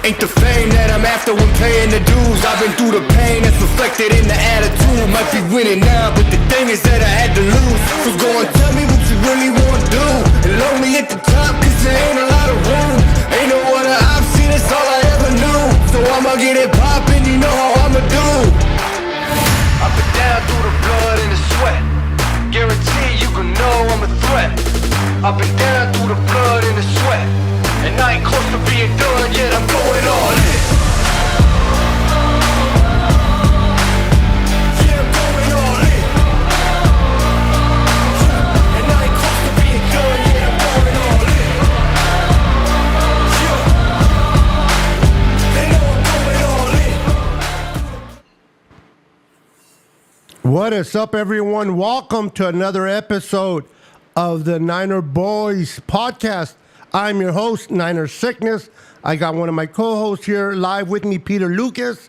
Ain't the fame that I'm after when paying the dues. I've been through the pain that's reflected in the attitude. Might be winning now, but the thing is that I had to lose. So go and tell me what you really want to do. And load me at the top, cause there ain't a lot of room. Ain't no other option, that's all I ever knew. So I'ma get it poppin', you know how I'ma do. I've been down through the blood and the sweat. Guarantee you can know I'm a threat. I've been down through the blood and the sweat. And I ain't close to being done yet, I'm going all in. Yeah, I'm going all in. And I ain't close to being done yet, I'm going all in. Yeah. They know I'm going all in. What is up, everyone? Welcome to another episode of the Niner Boys podcast. I'm your host, Niner Sickness. I got one of my co-hosts here live with me, Peter Lucas.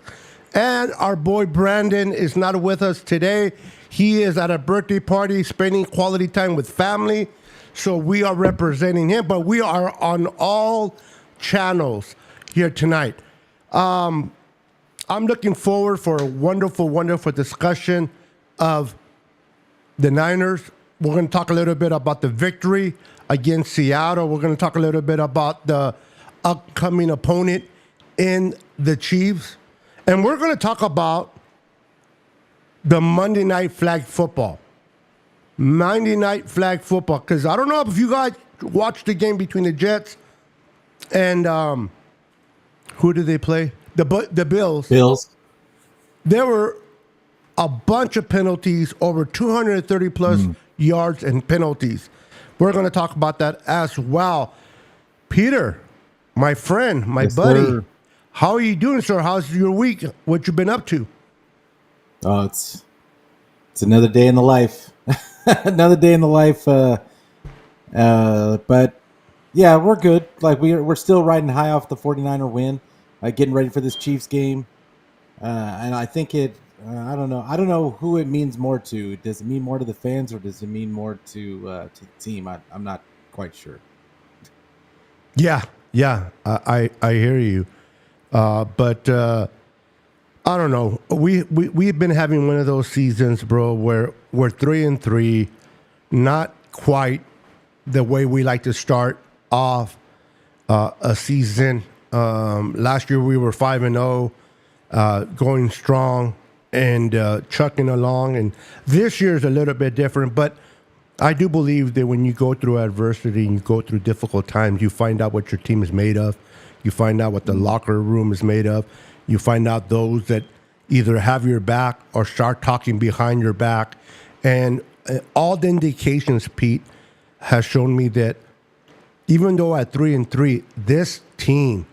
And our boy Brandon is not with us today. He is at a birthday party spending quality time with family. So we are representing him, but we are on all channels here tonight. I'm looking forward for a wonderful, wonderful discussion of the Niners. We're going to talk a little bit about the victory against Seattle. We're going to talk a little bit about the upcoming opponent in the Chiefs. And we're going to talk about the Monday Night Flag Football. Monday Night Flag Football. Because I don't know if you guys watched the game between the Jets and who did they play? The Bills. Bills. There were a bunch of penalties, over 230 plus yards and penalties. We're going to talk about that as well. Peter, my friend, my buddy, sir. How are you doing, sir? How's your week? What you been up to? Oh, it's another day in the life. Another day in the life. But yeah, we're good. Like we're still riding high off the 49er win, getting ready for this Chiefs game. And I think I don't know. I don't know who it means more to. Does it mean more to the fans or does it mean more to the team? I'm not quite sure. Yeah, I hear you. But I don't know. We've been having one of those seasons, bro, where we're 3-3, not quite the way we like to start off a season. Last year we were 5-0, going strong and chucking along. And this year is a little bit different, but I do believe that when you go through adversity and you go through difficult times, you find out what your team is made of. You find out what the locker room is made of. You find out those that either have your back or start talking behind your back. And all the indications, Pete, has shown me that even though at 3-3, this team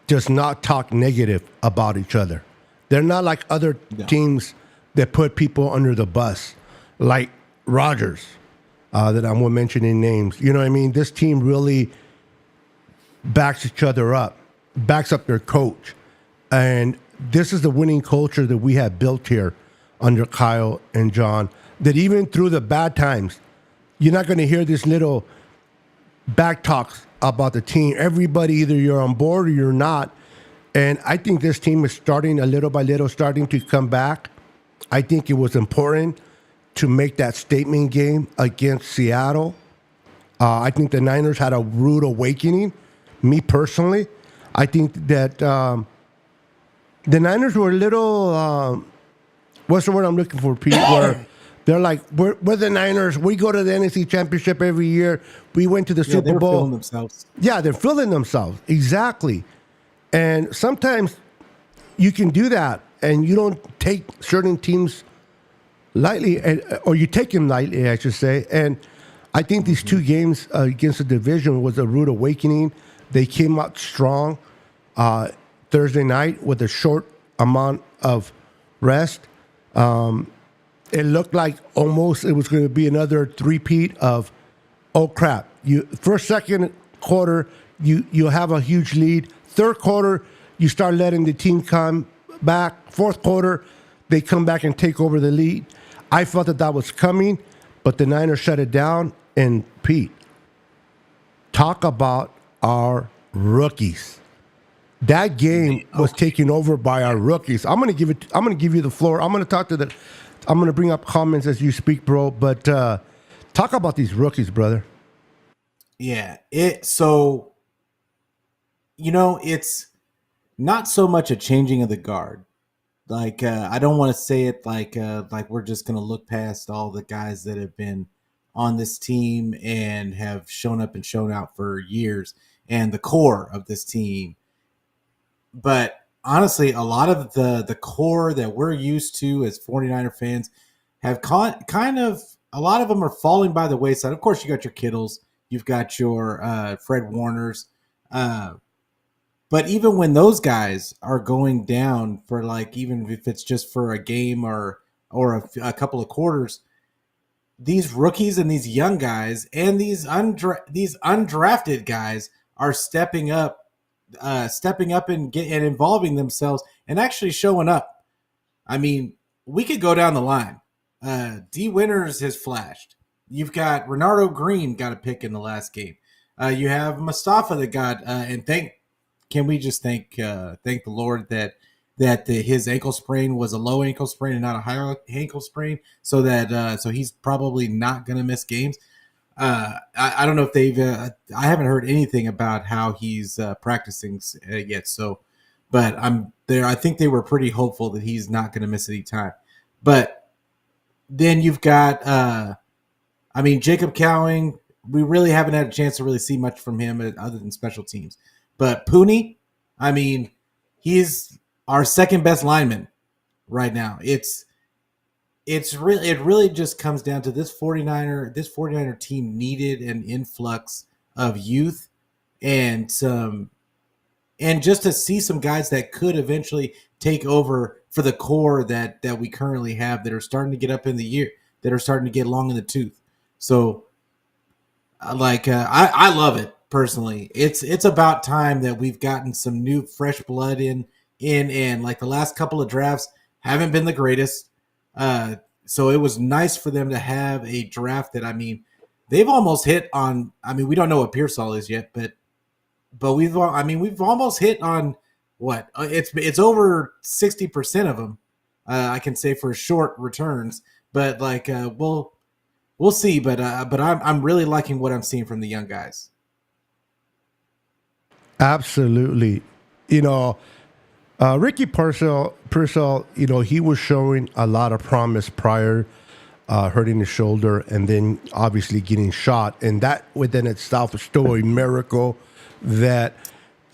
does not talk negative about each other. They're not like other teams that put people under the bus, like Rodgers, that I'm mentioning names. You know what I mean? This team really backs each other up, backs up their coach. And this is the winning culture that we have built here under Kyle and John, that even through the bad times, you're not going to hear this little back talks about the team. Everybody, either you're on board or you're not. And I think this team is starting a little by little, starting to come back. I think it was important to make that statement game against Seattle. I think the Niners had a rude awakening. Me personally, I think that the Niners were a little, what's the word I'm looking for, Pete? Where they're like, we're the Niners. We go to the NFC Championship every year. We went to the Super Bowl. Feeling themselves. Yeah, they're feeling themselves. Exactly. And sometimes you can do that, and you don't take certain teams lightly, or you take them lightly, I should say. And I think these two games against the division was a rude awakening. They came out strong Thursday night with a short amount of rest. It looked like almost it was going to be another three-peat of, oh, crap. First, second quarter, you have a huge lead. Third quarter, you start letting the team come back. Fourth quarter, they come back and take over the lead. I felt that was coming, but the Niners shut it down. And Pete, talk about our rookies. that game was taken over by our rookies. I'm gonna give you the floor. I'm gonna bring up comments as you speak, bro. But talk about these rookies, brother. Yeah. So it's not so much a changing of the guard. Like I don't want to say it like we're just gonna look past all the guys that have been on this team and have shown up and shown out for years and the core of this team. But honestly, a lot of the core that we're used to as 49er fans have kind of, a lot of them are falling by the wayside. Of course, you got your Kittles, you've got your Fred Warners. But even when those guys are going down for like, even if it's just for a game or a couple of quarters, these rookies and these young guys and these undrafted guys are stepping up and involving themselves and actually showing up. I mean, we could go down the line. D Winters has flashed. You've got Renardo Green got a pick in the last game. You have Mustafa that got can we just thank the Lord that his ankle sprain was a low ankle sprain and not a high ankle sprain, so he's probably not going to miss games. I don't know if they've. I haven't heard anything about how he's practicing yet. So, but I'm there. I think they were pretty hopeful that he's not going to miss any time. But then you've got, Jacob Cowing. We really haven't had a chance to really see much from him other than special teams. But Pooney, he's our second best lineman right now. It really just comes down to this 49er team needed an influx of youth and just to see some guys that could eventually take over for the core that we currently have that are starting to get up in the year, that are starting to get long in the tooth. So I love it personally. It's about time that we've gotten some new fresh blood in and like the last couple of drafts haven't been the greatest. So it was nice for them to have a draft that, they've almost hit on, we don't know what Pearsall is yet, but we've almost hit on what it's over 60% of them. I can say for short returns, but we'll see. But I'm really liking what I'm seeing from the young guys. Absolutely. Ricky Pearsall, he was showing a lot of promise prior, hurting his shoulder and then obviously getting shot. And that within itself is still a miracle that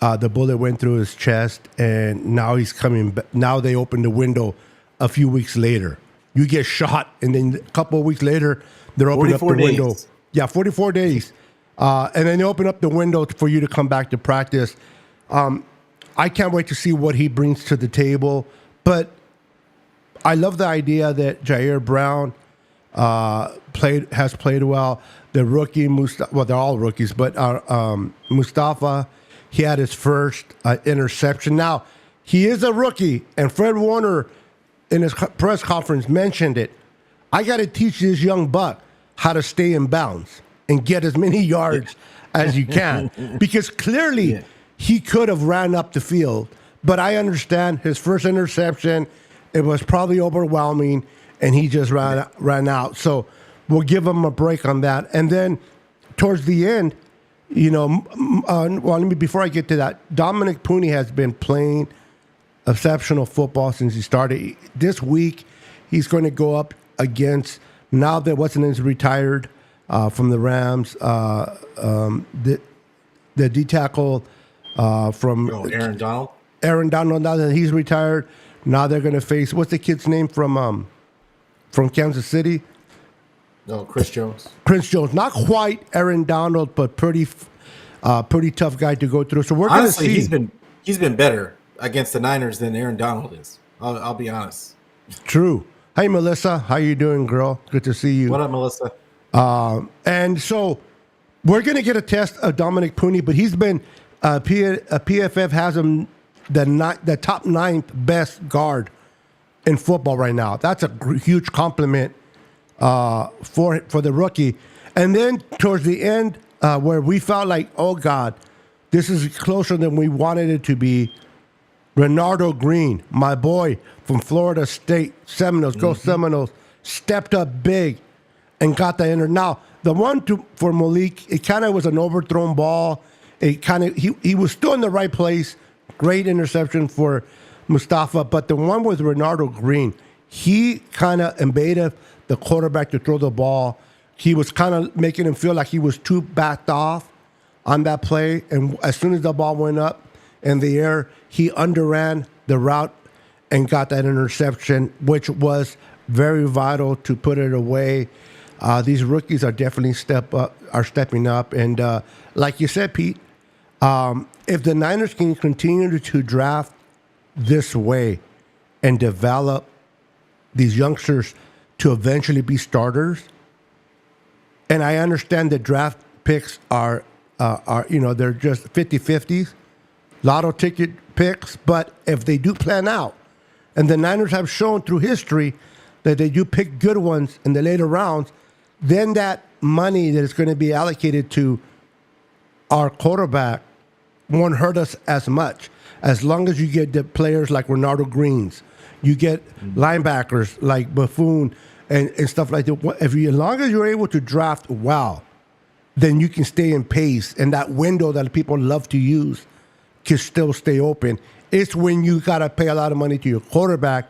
the bullet went through his chest and now he's coming back. Now they opened the window a few weeks later. You get shot and then a couple of weeks later, they're opening up the window. Yeah, 44 days. And then they open up the window for you to come back to practice. I can't wait to see what he brings to the table. But I love the idea that Jair Brown has played well. The rookie, they're all rookies, but Mustafa, he had his first interception. Now, he is a rookie, and Fred Warner in his press conference mentioned it. I got to teach this young buck how to stay in bounds and get as many yards as you can. Because clearly he could have ran up the field. But I understand his first interception, it was probably overwhelming, and he just ran out. So we'll give him a break on that. And then towards the end, before I get to that, Dominic Pooney has been playing exceptional football since he started. This week, he's going to go up against, now that What's-His-Name's retired from the Rams, the D-tackle from... Aaron Donald? Aaron Donald, now that he's retired, now they're going to face, what's the kid's name from Kansas City? No, Chris Jones. Chris Jones. Not quite Aaron Donald, but pretty tough guy to go through. So we're going to see. He's been better against the Niners than Aaron Donald is. I'll be honest. True. Hey, Melissa. How you doing, girl? Good to see you. What up, Melissa? And so we're going to get a test of Dominic Pooney, but he's been PFF has him the top 9th best guard in football right now. That's a huge compliment for the rookie. And then towards the end, where we felt like, oh God, This is closer than we wanted it to be. Renardo Green, my boy from Florida State Seminoles, go Seminoles, stepped up big and got the inner. Now, the one for Malik, it kind of was an overthrown ball. It kind of he was still in the right place. Great interception for Mustafa, but the one with Renardo Green, he kind of invaded the quarterback to throw the ball. He was kind of making him feel like he was too backed off on that play, and as soon as the ball went up in the air, he underran the route and got that interception, which was very vital to put it away. These rookies are definitely stepping up, and like you said, Pete, if the Niners can continue to draft this way and develop these youngsters to eventually be starters, and I understand that draft picks are they're just 50-50s, lotto ticket picks, but if they do plan out, and the Niners have shown through history that they do pick good ones in the later rounds, then that money that is going to be allocated to our quarterback won't hurt us as much. As long as you get the players like Renardo Greens, you get linebackers like Buffoon and stuff like that. As long as you're able to draft well, then you can stay in pace, and that window that people love to use can still stay open. It's when you got to pay a lot of money to your quarterback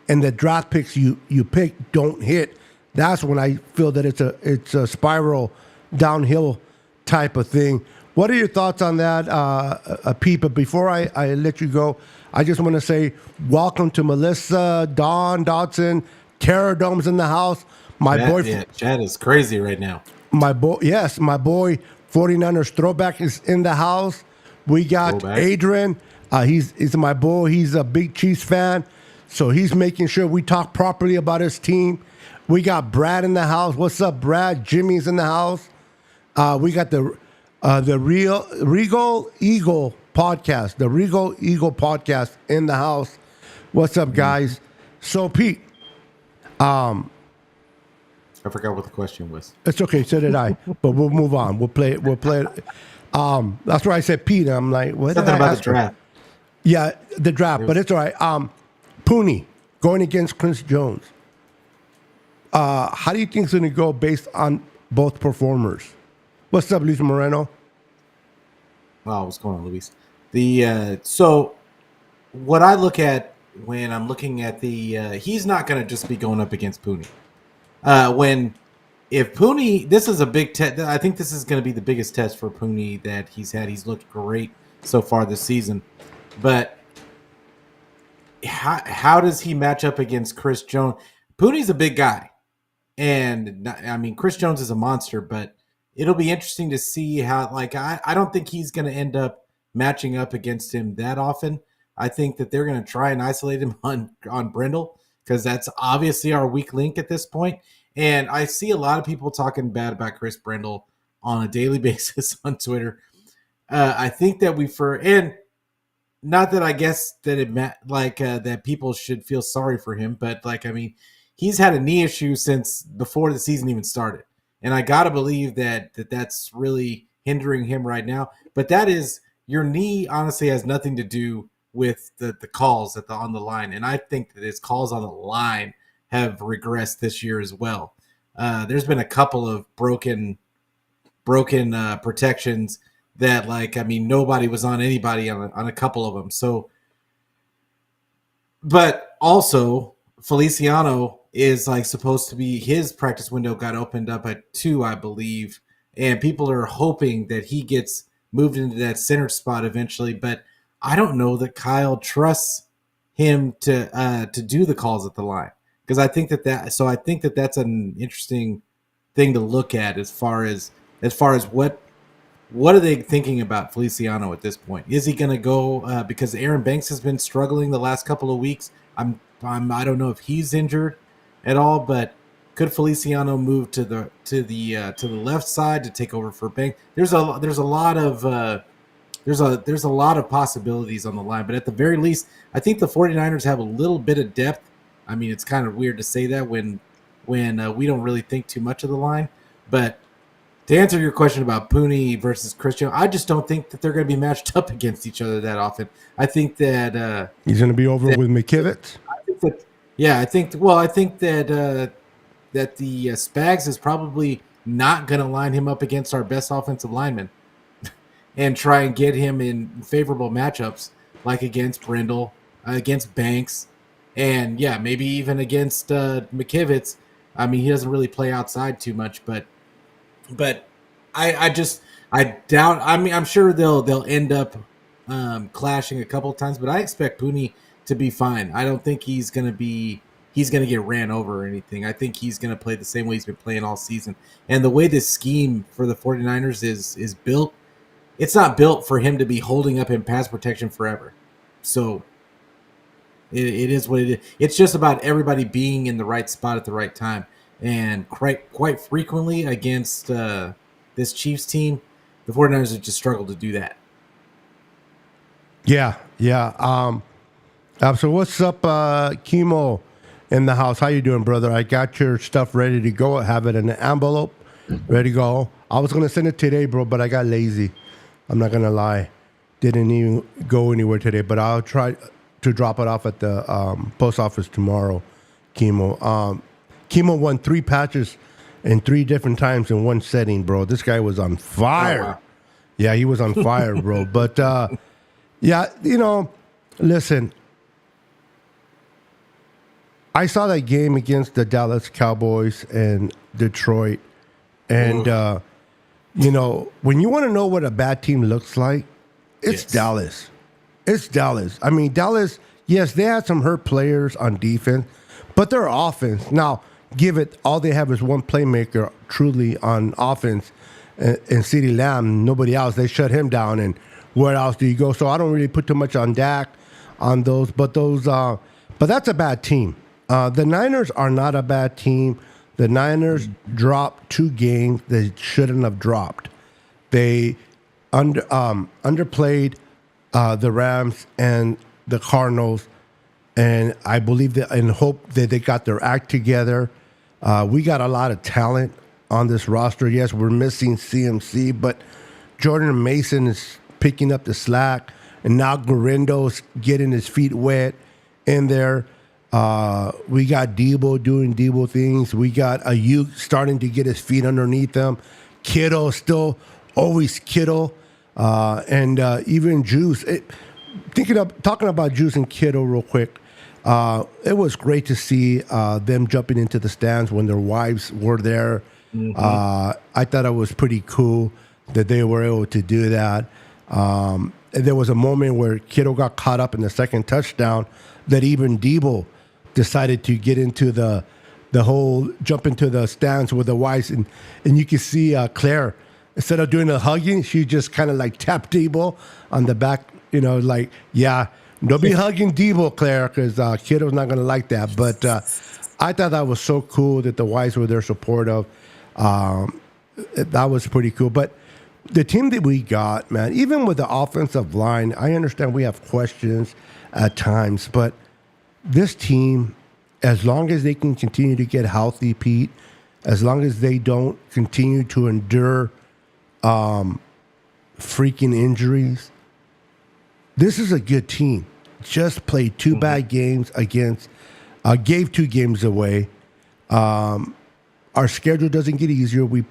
and the draft picks you pick don't hit. That's when I feel that it's a spiral downhill type of thing. What are your thoughts on that, Pete? But before I let you go, I just want to say welcome to Melissa, Don, Dodson, Tara Dome's in the house. Chad is crazy right now. My boy 49ers Throwback is in the house. We got Adrian. He's my boy. He's a big Chiefs fan, so he's making sure we talk properly about his team. We got Brad in the house. What's up, Brad? Jimmy's in the house. We got the Regal Eagle podcast, the Regal Eagle podcast in the house. What's up, guys? So, Pete, I forgot what the question was. it's okay. So did I. But we'll move on. We'll play it. That's where I said Pete. I'm like, what? Something about the draft. Yeah, the draft. But it's all right. Pooney going against Chris Jones. How do you think it's going to go based on both performers? What's up, Luis Moreno? Oh, what's going on, Luis? So what I look at when I'm looking at he's not going to just be going up against Pooney. If Pooney, this is a big test. I think this is going to be the biggest test for Pooney that he's had. He's looked great so far this season, but how does he match up against Chris Jones? Pooney's a big guy, and I mean Chris Jones is a monster, but it'll be interesting to see how. Like I don't think he's going to end up matching up against him that often. I think that they're going to try and isolate him on Brindle, because that's obviously our weak link at this point. And I see a lot of people talking bad about Chris Brindle on a daily basis on Twitter. I think that and not that I guess that that people should feel sorry for him, but I mean, he's had a knee issue since before the season even started. And I got to believe that's really hindering him right now. But your knee honestly has nothing to do with the calls on the line. And I think that his calls on the line have regressed this year as well. There's been a couple of broken protections that nobody was on anybody on a couple of them. So, but also Feliciano is supposed to be, his practice window got opened up at 2, I believe. And people are hoping that he gets moved into that center spot eventually, but I don't know that Kyle trusts him to do the calls at the line, because I think that's an interesting thing to look at as far as what are they thinking about Feliciano at this point? Is he going to go because Aaron Banks has been struggling the last couple of weeks? I don't know if he's injured at all, but could Feliciano move to the left side to take over for Banks? There's a lot of there's a lot of possibilities on the line, but at the very least, I think the 49ers have a little bit of depth. I mean, it's kind of weird to say that when we don't really think too much of the line, but To answer your question about Pooney versus Christian, I just don't think that they're going to be matched up against each other that often. I think that He's going to be over with McKivitz. I think that yeah, I think well, I think that that the Spags is probably not going to line him up against our best offensive lineman and try and get him in favorable matchups like against Brindle, against Banks, and yeah, maybe even against McKivitz. I mean, he doesn't really play outside too much, but I doubt. I mean, I'm sure they'll end up clashing a couple of times, but I expect Pooney to be fine. I don't think he's gonna get ran over or anything. I think he's gonna play the same way he's been playing all season. And the way this scheme for the 49ers is built, it's not built for him to be holding up in pass protection forever. So it is what it is. It's just about everybody being in the right spot at the right time. And quite frequently against this Chiefs team, the 49ers have just struggled to do that. Yeah. So what's up, Chemo in the house? How you doing, brother? I got your stuff ready to go. I have it in an envelope, ready to go. I was going to send it today, bro, but I got lazy. I'm not going to lie. Didn't even go anywhere today, but I'll try to drop it off at the post office tomorrow, Chemo. Chemo won 3 patches in 3 different times in one setting, bro. This guy was on fire. Oh, wow. Yeah, he was on fire, bro. But, yeah, listen, I saw that game against the Dallas Cowboys and Detroit. And, when you want to know what a bad team looks like, it's Dallas. It's Dallas. I mean, Dallas, yes, they had some hurt players on defense, but their offense, now, give it, all they have is one playmaker truly on offense and CeeDee Lamb, nobody else. They shut him down, and where else do you go? So I don't really put too much on Dak on those, but that's a bad team. The Niners are not a bad team. The Niners dropped 2 games they shouldn't have dropped. They underplayed the Rams and the Cardinals, and I believe that and hope that they got their act together. We got a lot of talent on this roster. Yes, we're missing CMC, but Jordan Mason is picking up the slack, and now Guerindo's getting his feet wet in there. We got Debo doing Debo things. We got Ayuk starting to get his feet underneath him. Kittle still always Kittle, and even Juice. Talking about Juice and Kittle real quick. It was great to see them jumping into the stands when their wives were there. Mm-hmm. I thought it was pretty cool that they were able to do that. And there was a moment where Kittle got caught up in the second touchdown that even Debo decided to get into the whole jump into the stands with the wives. And you can see Claire, instead of doing the hugging, she just kind of like tapped Debo on the back, like, yeah, don't be hugging Debo, Claire, because Kittle's not going to like that. But I thought that was so cool that the wives were there supportive. That was pretty cool. But the team that we got, man, even with the offensive line, I understand we have questions at times, but this team, as long as they can continue to get healthy, Pete, as long as they don't continue to endure freaking injuries, this is a good team. Just played 2 bad games against, gave 2 games away. Our schedule doesn't get easier. We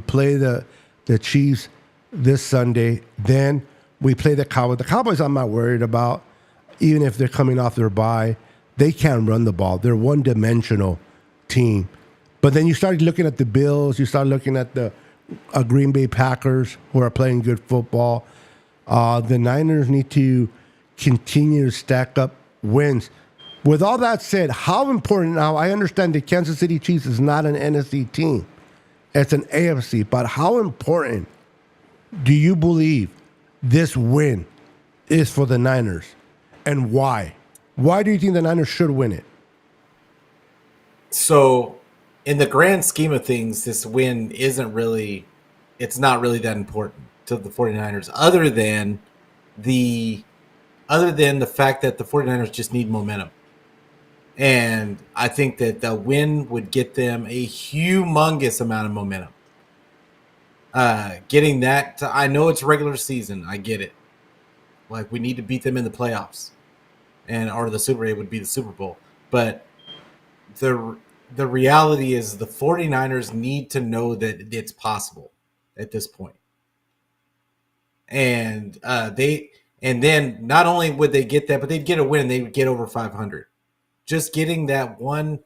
play the Chiefs this Sunday. Then we play the Cowboys. The Cowboys I'm not worried about, even if they're coming off their bye. They can't run the ball. They're one-dimensional team. But then you start looking at the Bills. You start looking at the Green Bay Packers, who are playing good football. The Niners need to continue to stack up wins. With all that said, how important now? I understand the Kansas City Chiefs is not an NFC team; it's an AFC. But how important do you believe this win is for the Niners, and why? Why do you think the Niners should win it? So, in the grand scheme of things, this win it's not really that important to the 49ers, other than the fact that the 49ers just need momentum. And I think that the win would get them a humongous amount of momentum. Getting that, I know it's regular season. I get it. Like we need to beat them in the playoffs, and or the Super. It would be the Super Bowl. But the reality is the 49ers need to know that it's possible at this point. And and then not only would they get that, but they'd get a win. They would get over 500. Just getting that one,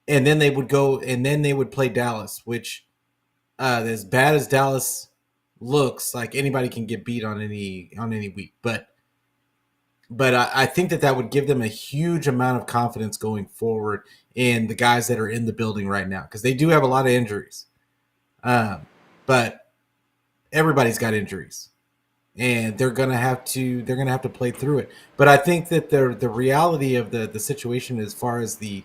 and then they would go, and then they would play Dallas, which as bad as Dallas looks, like anybody can get beat on any week. But I think that would give them a huge amount of confidence going forward in the guys that are in the building right now, because they do have a lot of injuries. But everybody's got injuries, and they're gonna have to play through it. But I think that the reality of the situation as far as the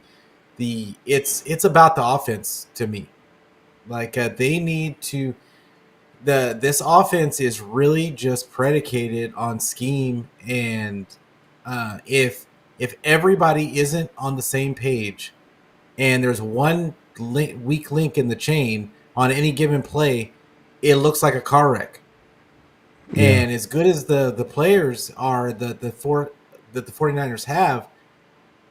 it's about the offense to me. Like they need to this offense is really just predicated on scheme, and if everybody isn't on the same page, and there's one weak link in the chain on any given play, it looks like a car wreck. Yeah. And as good as the players are, that the 49ers have,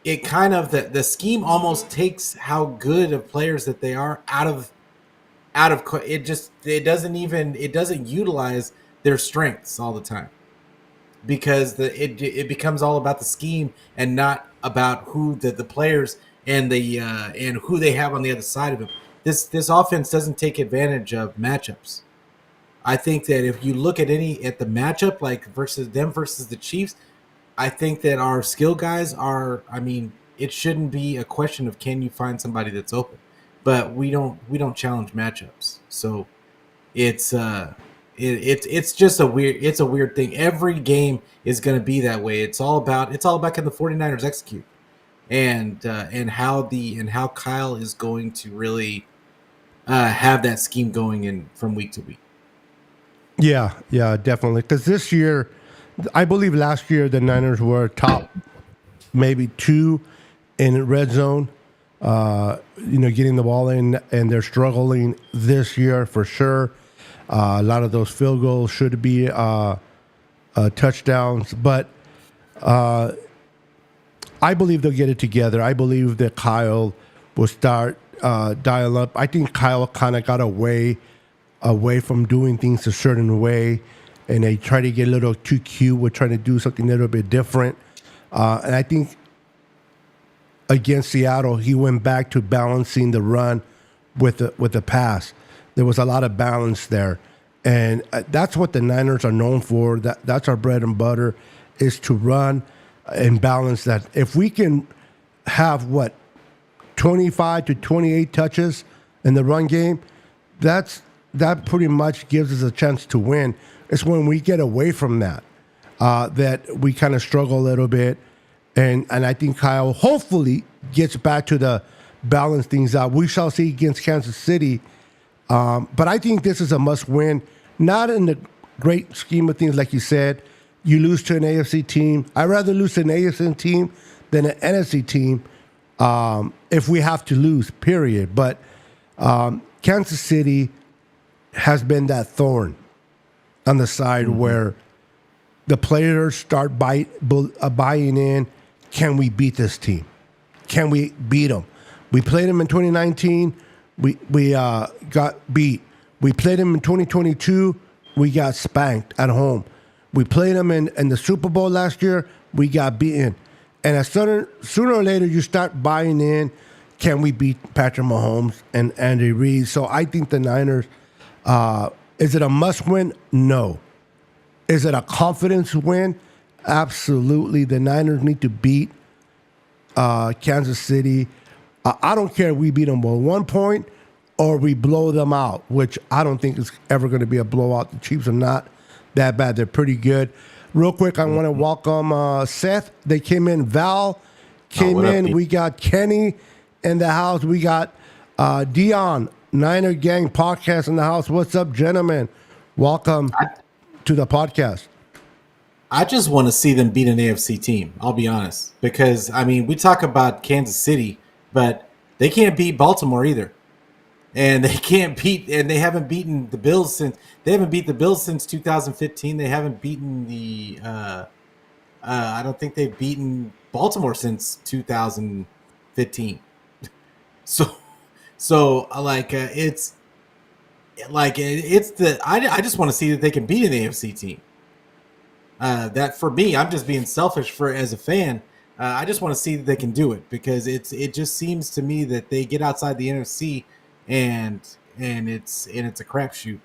it kind of the scheme almost takes how good of players that they are out of it. Just it doesn't utilize their strengths all the time, because it becomes all about the scheme and not about who the players and and who they have on the other side of them. This offense doesn't take advantage of matchups. I think that if you look at the matchup, like versus the Chiefs, I think that our skill guys are. I mean, it shouldn't be a question of can you find somebody that's open, but we don't challenge matchups. So it's it's just a weird thing. Every game is going to be that way. It's all about can the 49ers execute, and how Kyle is going to really have that scheme going in from week to week. Yeah, definitely. Because this year, I believe last year the Niners were top maybe 2 in red zone. Getting the ball in, and they're struggling this year for sure. A lot of those field goals should be touchdowns, but I believe they'll get it together. I believe that Kyle will start dial up. I think Kyle kind of got away from doing things a certain way, and they try to get a little too cute with trying to do something a little bit different. And I think against Seattle, he went back to balancing the run with the pass. There was a lot of balance there, and that's what the Niners are known for. That's our bread and butter, is to run and balance that. If we can have 25 to 28 touches in the run game, that pretty much gives us a chance to win. It's when we get away from that that we kind of struggle a little bit. And I think Kyle hopefully gets back to the balance things out. We shall see against Kansas City. But I think this is a must-win, not in the great scheme of things, like you said. You lose to an AFC team. I'd rather lose to an AFC team than an NFC team if we have to lose, period. But Kansas City has been that thorn on the side where the players start buying in. Can we beat this team? Can we beat them? We played them in 2019. We got beat. We played them in 2022. We got spanked at home. We played them in the Super Bowl last year. We got beaten. And sooner or later, you start buying in. Can we beat Patrick Mahomes and Andy Reid? So I think the Niners, is it a must-win? No. Is it a confidence win? Absolutely. The Niners need to beat Kansas City. I don't care if we beat them by 1 point or we blow them out, which I don't think is ever going to be a blowout. The Chiefs are not that bad. They're pretty good. Real quick, I want to welcome Seth. They came in. Val came in. Up, we got Kenny in the house. We got Dion, Niner Gang Podcast in the house. What's up, gentlemen? Welcome to the podcast. I just want to see them beat an AFC team, I'll be honest. Because, I mean, we talk about Kansas City, but they can't beat Baltimore either. and they can't beat, and they haven't beaten the Bills since 2015. They haven't beaten the I don't think they've beaten Baltimore since 2015. So it's I just want to see that they can beat an AFC team. That for me, I'm just being selfish as a fan. I just want to see that they can do it, because it just seems to me that they get outside the NFC and it's a crapshoot.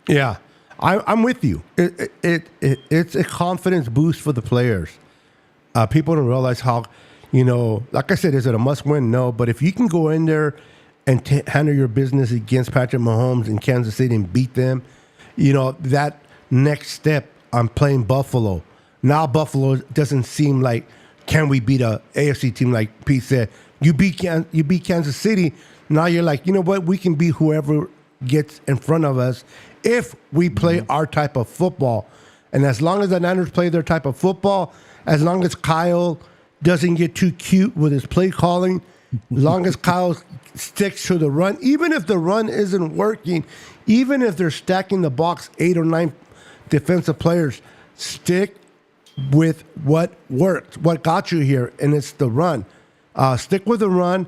Yeah, I'm with you. It's a confidence boost for the players. People don't realize how, like I said, is it a must win? No, but if you can go in there and handle your business against Patrick Mahomes in Kansas City and beat them, that next step on playing Buffalo. Now Buffalo doesn't seem like, can we beat a AFC team? Like Pete said, you beat Kansas City. Now you're like, you know what? We can beat whoever gets in front of us if we play our type of football. And as long as the Niners play their type of football, as long as Kyle doesn't get too cute with his play calling, as long as Kyle sticks to the run, even if the run isn't working, even if they're stacking the box 8 or 9 defensive players, stick with what worked, what got you here, and it's the run. Stick with the run.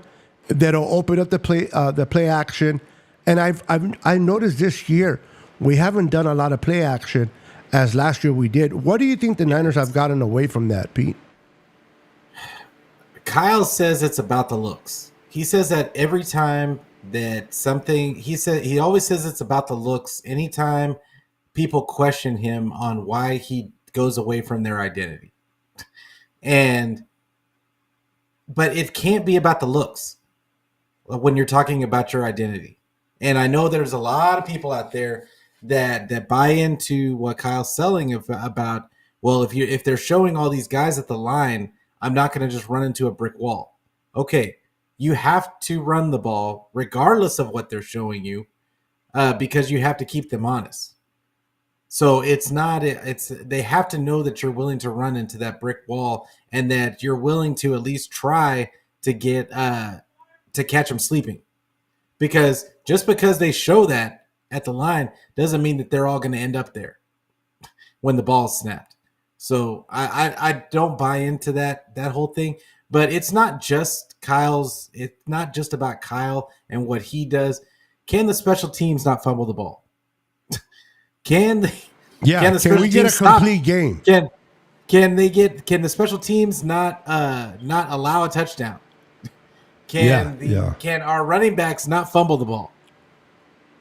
That'll open up the play action. And I've noticed this year we haven't done a lot of play action as last year we did. What do you think the Niners have gotten away from that, Pete? Kyle says it's about the looks. He says that every time that he always says it's about the looks anytime people question him on why he goes away from their identity. But it can't be about the looks when you're talking about your identity. And I know there's a lot of people out there that buy into what Kyle's selling about, well, if they're showing all these guys at the line, I'm not going to just run into a brick wall. Okay, you have to run the ball regardless of what they're showing you, because you have to keep them honest. So they have to know that you're willing to run into that brick wall, and that you're willing to at least try to get to catch them sleeping. Because just because they show that at the line doesn't mean that they're all going to end up there when the ball's snapped. So I don't buy into that whole thing. But it's not just it's not just about Kyle and what he does. Can the special teams not fumble the ball? Can we get a complete game? Can the special teams not allow a touchdown? Can our running backs not fumble the ball?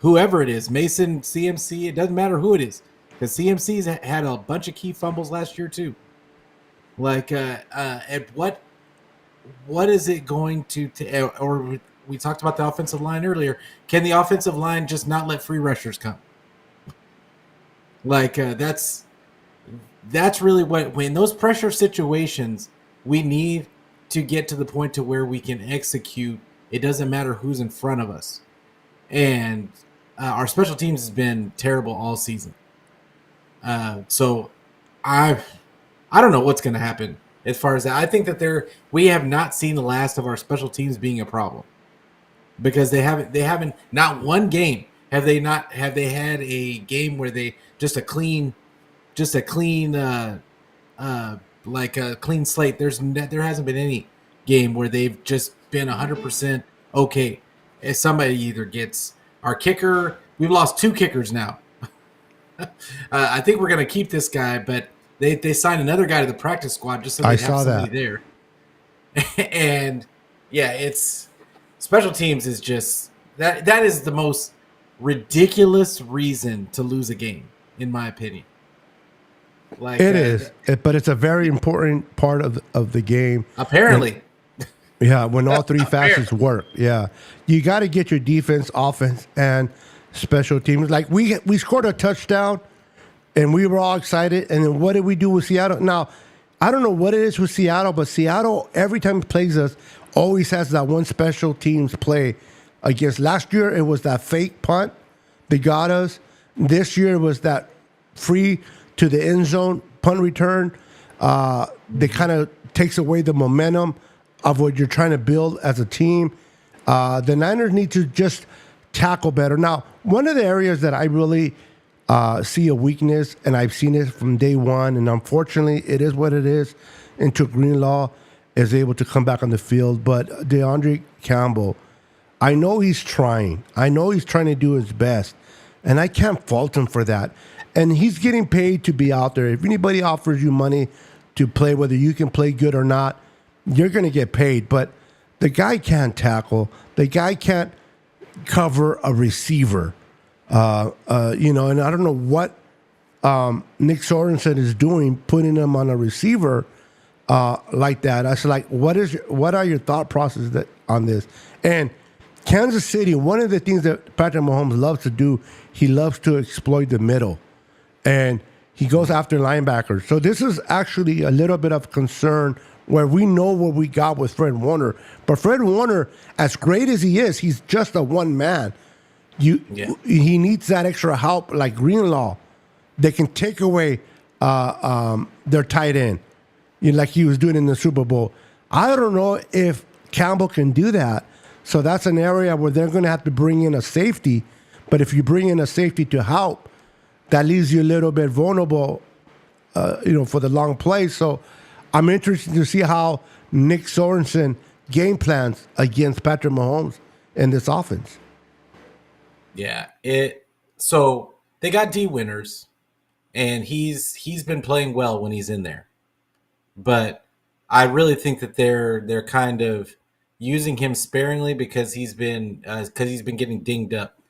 Whoever it is, Mason, CMC, it doesn't matter who it is, because CMC's had a bunch of key fumbles last year too. Like, what is it going to or we talked about the offensive line earlier. Can the offensive line just not let free rushers come? Like, that's really when those pressure situations, we need to get to the point to where we can execute. It doesn't matter who's in front of us. And our special teams has been terrible all season. So I don't know what's going to happen as far as that. I think that we have not seen the last of our special teams being a problem, because they haven't not one game have they had a game where they just a clean like a clean slate. There hasn't been any game where they've just been 100% okay. If somebody either gets our kicker, we've lost 2 kickers now. I think we're going to keep this guy, but they signed another guy to the practice squad just so they have somebody there. And yeah, it's special teams is just that is the most ridiculous reason to lose a game, in my opinion. Like, it is, but it's a very important part of the game. Apparently. Yeah, when all 3 facets work. Yeah. You got to get your defense, offense, and special teams. Like, we scored a touchdown, and we were all excited. And then what did we do with Seattle? Now, I don't know what it is with Seattle, but Seattle, every time it plays us, always has that one special teams play against. Last year, it was that fake punt. They got us. This year, it was that free to the end zone punt return. They kind of takes away the momentum of what you're trying to build as a team. The Niners need to just tackle better. Now, one of the areas that I really see a weakness, and I've seen it from day one, and unfortunately, it is what it is, until Greenlaw is able to come back on the field. But DeAndre Campbell, I know he's trying. I know he's trying to do his best, and I can't fault him for that. And he's getting paid to be out there. If anybody offers you money to play, whether you can play good or not, you're going to get paid. But the guy can't tackle. The guy can't cover a receiver. And I don't know what Nick Sorensen is doing, putting him on a receiver like that. I was like, what are your thought processes on this? And Kansas City, one of the things that Patrick Mahomes loves to do, he loves to exploit the middle. And he goes after linebackers. So this is actually a little bit of concern where we know what we got with Fred Warner. But Fred Warner, as great as he is, he's just a one man. He needs that extra help like Greenlaw. They can take away their tight end, like he was doing in the Super Bowl. I don't know if Campbell can do that. So that's an area where they're going to have to bring in a safety. But if you bring in a safety to help, that leaves you a little bit vulnerable, for the long play. So I'm interested to see how Nick Sorensen game plans against Patrick Mahomes in this offense. Yeah, so they got D Winners, and he's been playing well when he's in there. But I really think that they're kind of using him sparingly because he's been getting dinged up.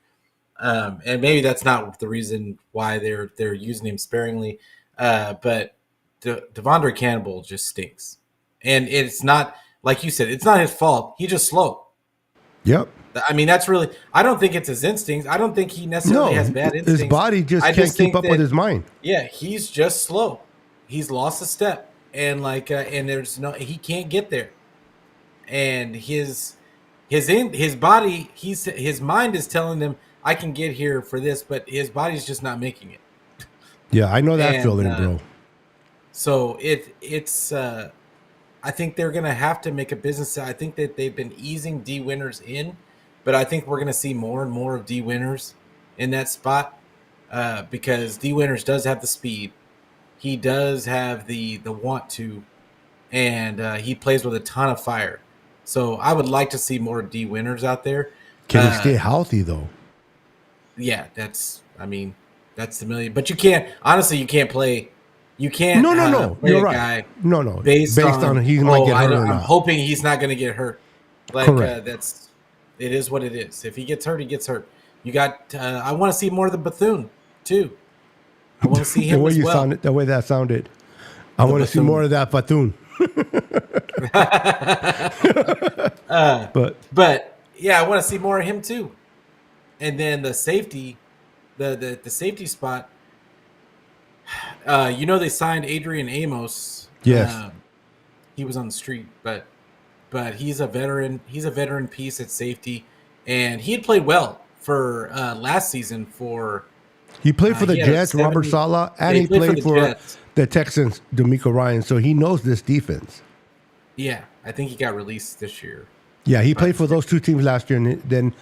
And maybe that's not the reason why they're using him sparingly. But Devondre Campbell just stinks. And it's not, like you said, it's not his fault. He's just slow. Yep. I mean, that's really, I don't think it's his instincts. I don't think he necessarily has bad instincts. His body can't keep up with his mind. Yeah, he's just slow. He's lost a step. And and he can't get there. And his body, his mind is telling him, I can get here for this, but his body's just not making it. Yeah, I know that feeling, bro. So it's I think they're gonna have to make a business. I think that they've been easing D Winners in, but I think we're gonna see more and more of D Winners in that spot because D Winners does have the speed, he does have the want to, and he plays with a ton of fire. So I would like to see more D Winners out there. Can he stay healthy though? Yeah, that's the million. But you can't play. You can't. No. Play You're a right. guy No. Based on he might get hurt or I'm not. hoping he's not going to get hurt. Correct. It is what it is. If he gets hurt, he gets hurt. You got. I want to see more of the Bethune too. I want to see him as well. The way that sounded. I want to see more of that Bethune. But yeah, I want to see more of him too. And then the safety, the safety spot. They signed Adrian Amos. Yes, he was on the street, but he's a veteran. He's a veteran piece at safety, and he had played well for last season. He played for the Jets, Robert Saleh, and he played for the Texans, D'Amico Ryans. So he knows this defense. Yeah, I think he got released this year. Yeah, he played for those two teams last year, and then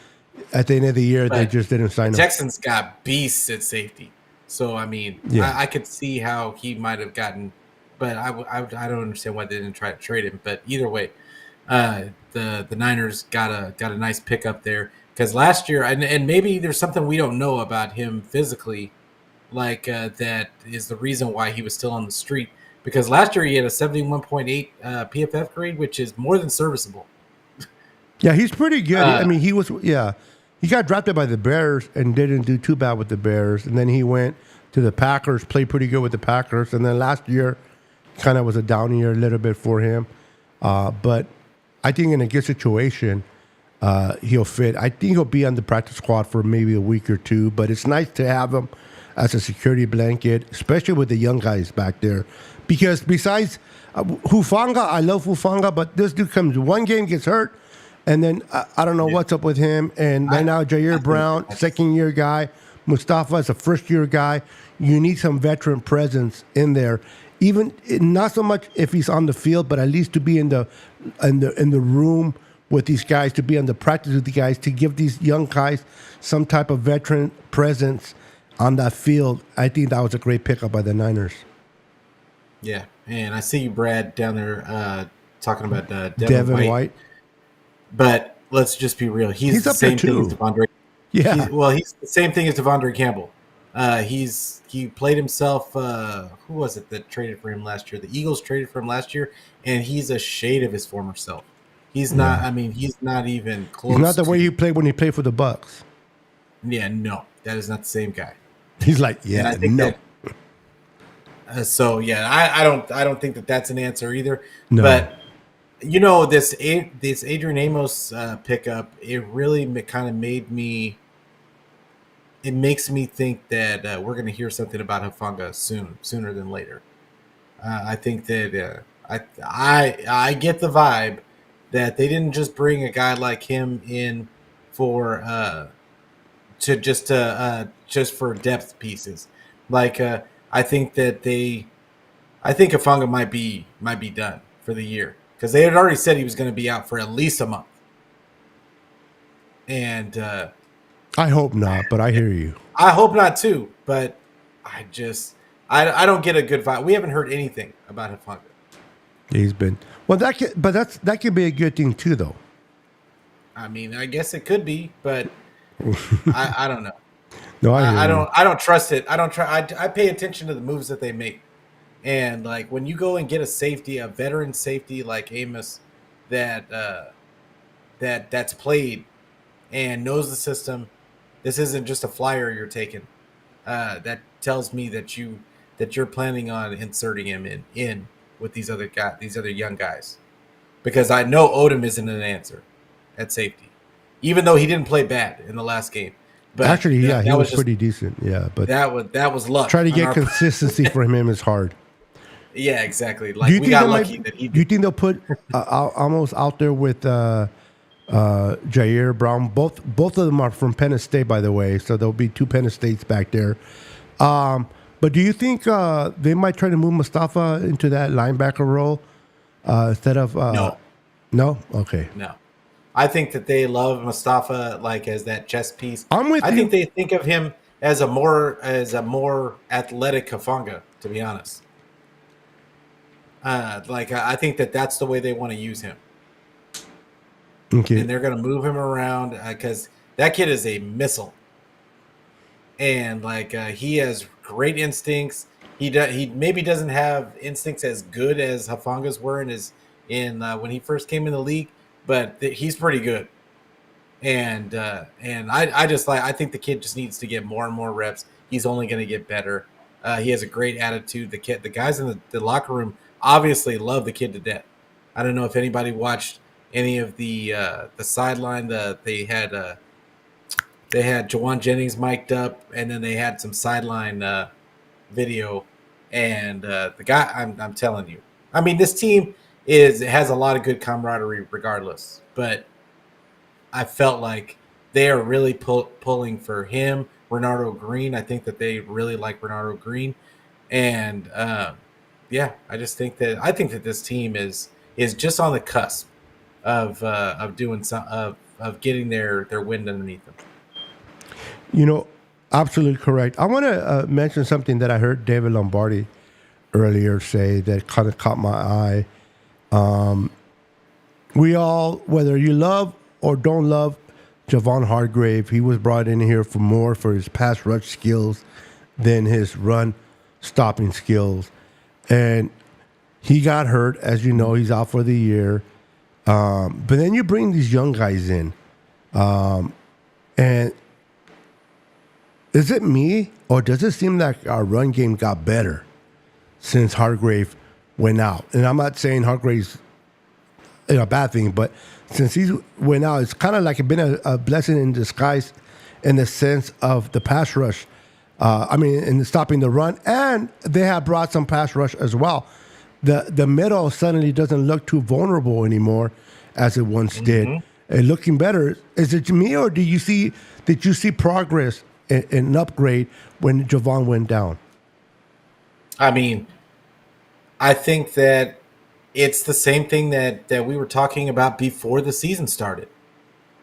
at the end of the year, they just didn't sign him. The Texans got beasts at safety. So, I mean, I could see how he might have gotten, but I don't understand why they didn't try to trade him. But either way, the Niners got a nice pickup there because last year, and maybe there's something we don't know about him physically, that is the reason why he was still on the street. Because last year he had a 71.8 PFF grade, which is more than serviceable. Yeah, he's pretty good. I mean, he got drafted by the Bears and didn't do too bad with the Bears. And then he went to the Packers, played pretty good with the Packers. And then last year kind of was a down year a little bit for him. But I think in a good situation, he'll fit. I think he'll be on the practice squad for maybe a week or two. But it's nice to have him as a security blanket, especially with the young guys back there. Because besides Hufanga, I love Hufanga, but this dude comes one game, gets hurt, and then I don't know what's up with him. And right now, Jair Brown, second-year guy. Mustafa is a first-year guy. You need some veteran presence in there. Even not so much if he's on the field, but at least to be in the room with these guys, to be on the practice with the guys, to give these young guys some type of veteran presence on that field. I think that was a great pickup by the Niners. Yeah, and I see you, Brad, down there talking about Devin White. But let's just be real. He's the up there same thing as too. Devondre. Yeah. He's the same thing as Devondre Campbell. He played himself. Who was it that traded for him last year? The Eagles traded for him last year, and he's a shade of his former self. He's not. I mean, he's not even close. He's not the way he played when he played for the Bucks. Yeah, no, that is not the same guy. He's like, yeah, I think no. So yeah, I don't think that that's an answer either. No. But you know, this Adrian Amos pickup, it really kind of made me. It makes me think that we're going to hear something about Hufanga sooner than later. I think that I get the vibe that they didn't just bring a guy like him in for just for depth pieces. Like I think Hufanga might be done for the year, because they had already said he was going to be out for at least a month. And I hope not, but I hear you. I hope not too, but I don't get a good vibe. We haven't heard anything about Hufanga. He's been that could be a good thing too, though. I mean, I guess it could be, but I don't know. No, I don't trust it. I pay attention to the moves that they make, and like when you go and get a veteran safety like Amos, that's played and knows the system. This isn't just a flyer you're taking. That tells me that you're planning on inserting him in with these other young guys, because I know Odom isn't an answer at safety, even though he didn't play bad in the last game. But actually, he was pretty decent. Yeah, but that was luck. Trying to get consistency for him is hard. Yeah, exactly. Like, we got lucky that he. Do you think they'll put almost out there with Jair Brown? Both of them are from Penn State, by the way, so there'll be two Penn States back there. But do you think they might try to move Mustafa into that linebacker role instead of No? No? Okay. No. I think that they love Mustafa like as that chess piece. I'm with you. I think they think of him as a more athletic Hufanga, to be honest. I think that's the way they want to use him. Okay. And they're going to move him around because that kid is a missile. And he has great instincts. He maybe doesn't have instincts as good as Hufanga's were when he first came in the league, but he's pretty good. And I think the kid just needs to get more and more reps. He's only going to get better. He has a great attitude. The guys in the locker room obviously love the kid to death. I don't know if anybody watched any of the sideline. They had Jawan Jennings mic'd up, and then they had some sideline video. And the guy, I'm telling you, I mean, this team has a lot of good camaraderie, regardless. But I felt like they are really pulling for him, Renardo Green. I think that they really like Renardo Green, and I think that this team is just on the cusp of doing of getting their wind underneath them. You know, absolutely correct. I want to mention something that I heard David Lombardi earlier say that kind of caught my eye. We all, whether you love or don't love Javon Hargrave, he was brought in here for his pass rush skills than his run stopping skills. And he got hurt, as you know, he's out for the year. But then you bring these young guys in. And is it me, or does it seem like our run game got better since Hargrave went out? And I'm not saying Hargrave's a bad thing, but since he went out, it's kind of like it's been a blessing in disguise in the sense of the pass rush. In stopping the run, and they have brought some pass rush as well. The middle suddenly doesn't look too vulnerable anymore as it once did. And looking better. Is it me, or did you see progress and an upgrade when Javon went down? I mean, I think that it's the same thing that we were talking about before the season started,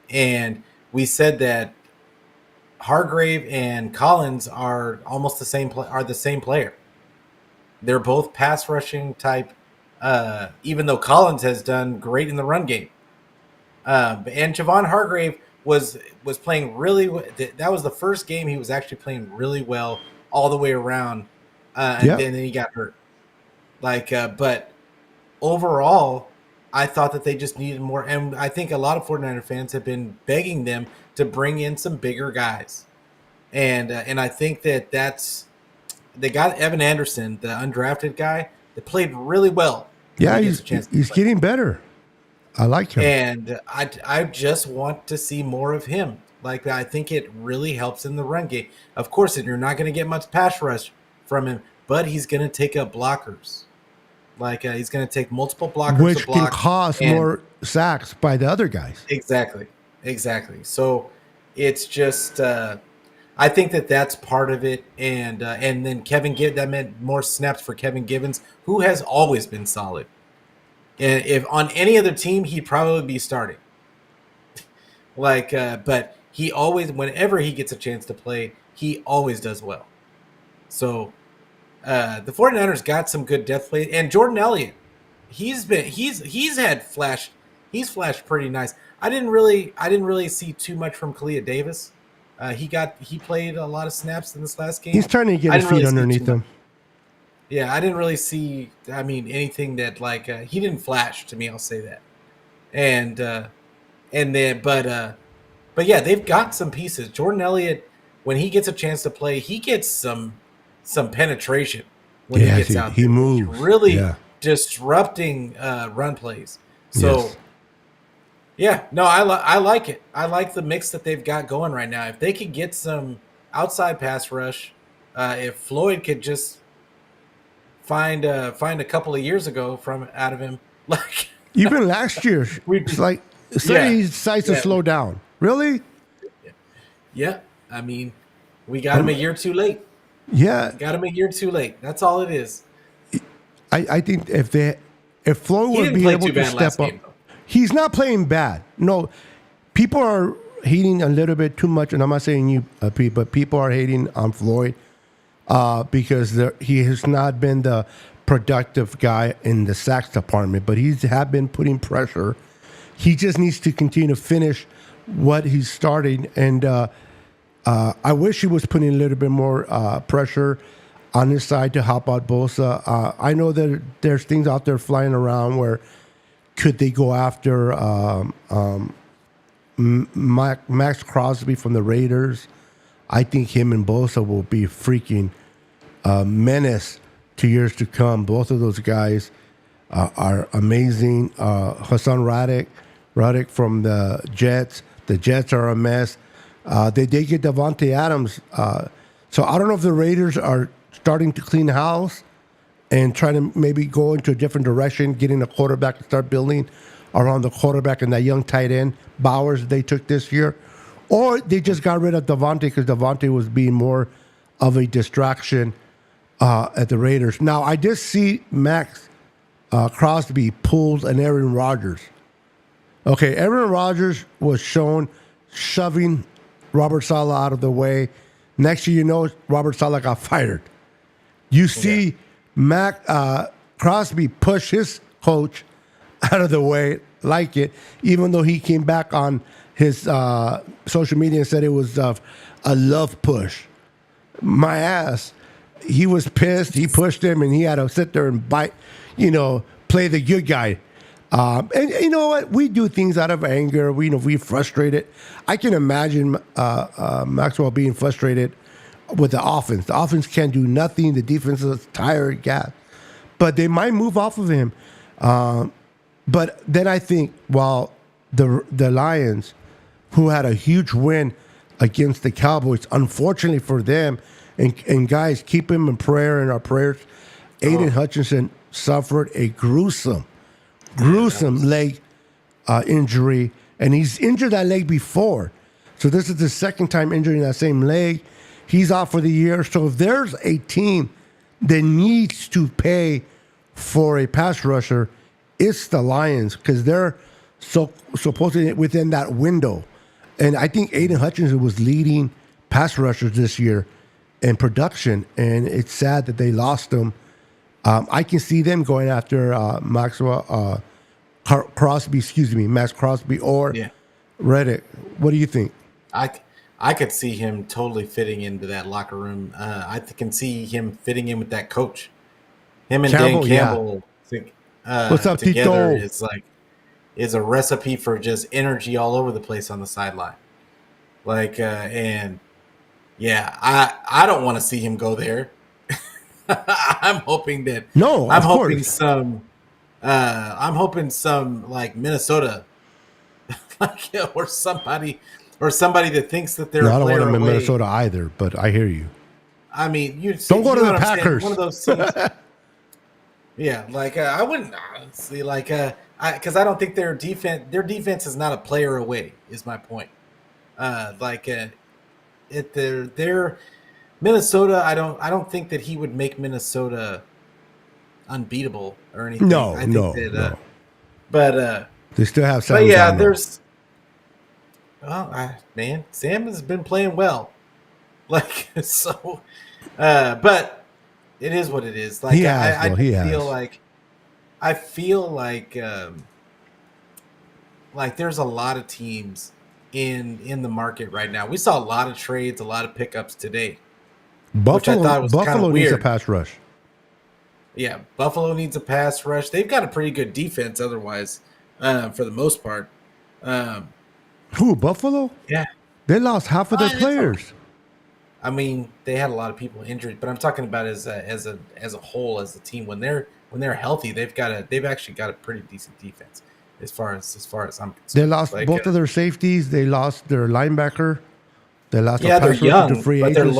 and we said that Hargrave and Collins are almost the same are the same player. They're both pass rushing type. Even though Collins has done great in the run game, and Javon Hargrave was playing really. That was the first game he was actually playing really well all the way around, and Yeah. then he got hurt. But overall, I thought that they just needed more, and I think a lot of 49er fans have been begging them to bring in some bigger guys, and I think that's they got Evan Anderson, the undrafted guy, that played really well when Yeah, he gets a chance to he's play. getting better. I like him. And I just want to see more of him. Like, I think it really helps in the run game. Of course, you're not going to get much pass rush from him, but he's going to take up blockers. He's going to take multiple blockers Which to block. can cause and- more sacks by the other guys. Exactly. So it's just I think that's part of it, and then that meant more snaps for Kevin Givens, who has always been solid. And if on any other team, he'd probably be starting. But he always, whenever he gets a chance to play, he always does well. So the 49ers got some good depth play, and Jordan Elliott, he's flashed pretty nice. I didn't really see too much from Kalia Davis. He played a lot of snaps in this last game. He's trying to get his feet underneath him. Yeah, I didn't really see. I mean, anything that he didn't flash to me. I'll say that. But yeah, they've got some pieces. Jordan Elliott, when he gets a chance to play, he gets some penetration when he gets out. He there. moves. He's really Yeah. disrupting run plays. So. Yes. Yeah, no, I like it. I like the mix that they've got going right now. If they could get some outside pass rush, if Floyd could just find a couple of years ago out of him, Even last year, it's like he decides to slow down. Really? Yeah, I mean, we got him a year too late. Yeah. Got him a year too late. That's all it is. I think if Floyd would didn't be play able too to bad step last up, game, though. he's not playing bad. No, people are hating a little bit too much, and I'm not saying you, Pete, but people are hating on Floyd because he has not been the productive guy in the sacks department, but he's have been putting pressure. He just needs to continue to finish what he's starting, and I wish he was putting a little bit more pressure on his side to help out Bosa. I know that there's things out there flying around where could they go after Max Crosby from the Raiders? I think him and Bosa will be freaking menace to years to come. Both of those guys are amazing. Hassan Reddick from the Jets. The Jets are a mess. They did get Davante Adams. So I don't know if the Raiders are starting to clean house and trying to maybe go into a different direction, getting a quarterback and start building around the quarterback and that young tight end, Bowers, they took this year. Or they just got rid of Davante because Davante was being more of a distraction at the Raiders. Now, I did see Max Crosby pulled an Aaron Rodgers. Okay, Aaron Rodgers was shown shoving Robert Saleh out of the way. Next thing you know, Robert Saleh got fired. You see Crosby push his coach out of the way, like it, even though he came back on his social media and said it was a love push. My ass. He was pissed. He pushed him, and he had to sit there and bite, play the good guy. And you know what? We do things out of anger. We frustrated. I can imagine Maxwell being frustrated with the offense. The offense can't do nothing. The defense is tired, but they might move off of him. But then I think, while the Lions, who had a huge win against the Cowboys, unfortunately for them, and guys, keep him in prayer in our prayers. Aiden Hutchinson suffered a gruesome leg injury, and he's injured that leg before. So this is the second time injuring that same leg. He's out for the year. So if there's a team that needs to pay for a pass rusher, it's the Lions because they're so supposedly within that window. And I think Aiden Hutchinson was leading pass rushers this year in production, and it's sad that they lost him. I can see them going after Maxwell Crosby, Max Crosby or Reddick. What do you think? I could see him totally fitting into that locker room. Can see him fitting in with that coach. Him and Campbell, Dan Campbell What's up, together Tito? is a recipe for just energy all over the place on the sideline. I don't want to see him go there. I'm hoping that. No, I'm of hoping course. some like Minnesota, or somebody that thinks that they're. No, a I don't want player him in away. Minnesota either, but I hear you. I mean, Don't go to the what I'm saying? Packers. One of those teams. Yeah, I wouldn't honestly because I don't think their defense is not a player away. Is my point. They're Minnesota. I don't think that he would make Minnesota unbeatable or anything. No, I think no. But They still have Sam. but yeah, Darnold. there's. Well, man, Sam has been playing well. But it is what it is. He has. I feel like there's a lot of teams in the market right now. We saw a lot of trades, a lot of pickups today. which I thought was kind Buffalo of needs a weird. pass rush. Yeah, Buffalo needs a pass rush. They've got a pretty good defense otherwise, for the most part. Who, Buffalo? Yeah. They lost half of their It's players. I mean, they had a lot of people injured, but I'm talking about as a whole, as a team. When they're healthy, they've actually got a pretty decent defense as far as I'm concerned. They lost both of their safeties. They lost their linebacker. They lost they're a pass rusher young, to free but agency.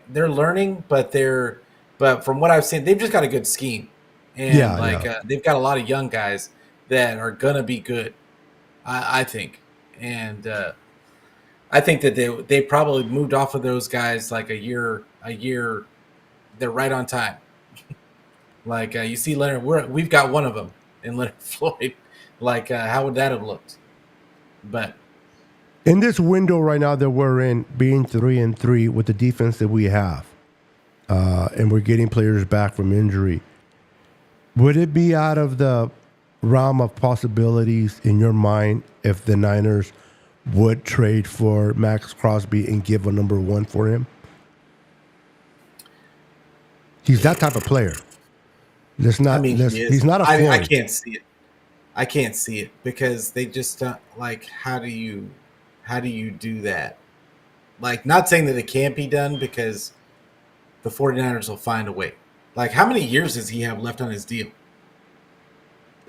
they're learning, but from what I've seen, they've just got a good scheme, and they've got a lot of young guys that are gonna be good, I think, and I think that they probably moved off of those guys like a year. They're right on time. You see Leonard, we've got one of them in Leonard Floyd. How would that have looked? But In this window right now that we're in, being 3-3 with the defense that we have, and we're getting players back from injury, would it be out of the realm of possibilities in your mind if the Niners would trade for Max Crosby and give a number one for him? He's that type of player. He's not a Floyd. I can't see it. I can't see it because they just how do you do that? Not saying that it can't be done, because the 49ers will find a way. How many years does he have left on his deal?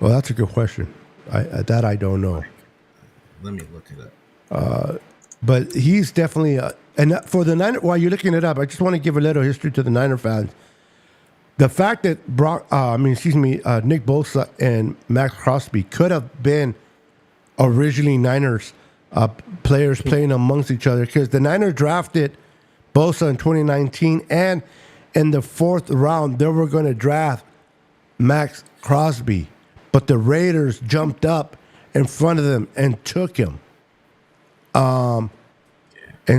Well, that's a good question. I don't know. Let me look it up. But he's definitely and for the Niner. While you're looking it up, I just want to give a little history to the Niner fans. The fact that Nick Bosa and Max Crosby could have been originally Niners players playing amongst each other, because the Niners drafted Bosa in 2019, and in the fourth round they were going to draft Max Crosby, but the Raiders jumped up in front of them and took him. And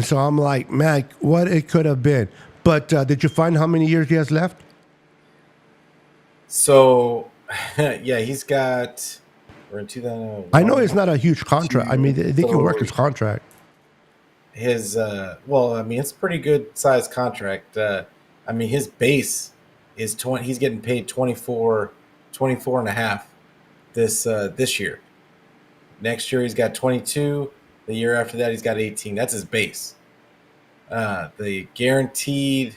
so I'm like, man, what it could have been. But did you find how many years he has left? So, yeah, he's got. We're in 2000. I know it's not a huge contract. I mean, they can work his contract. His it's a pretty good sized contract. His base is 20. He's getting paid 24 and a half this year. Next year he's got 22. The year after that he's got 18. That's his base. The guaranteed.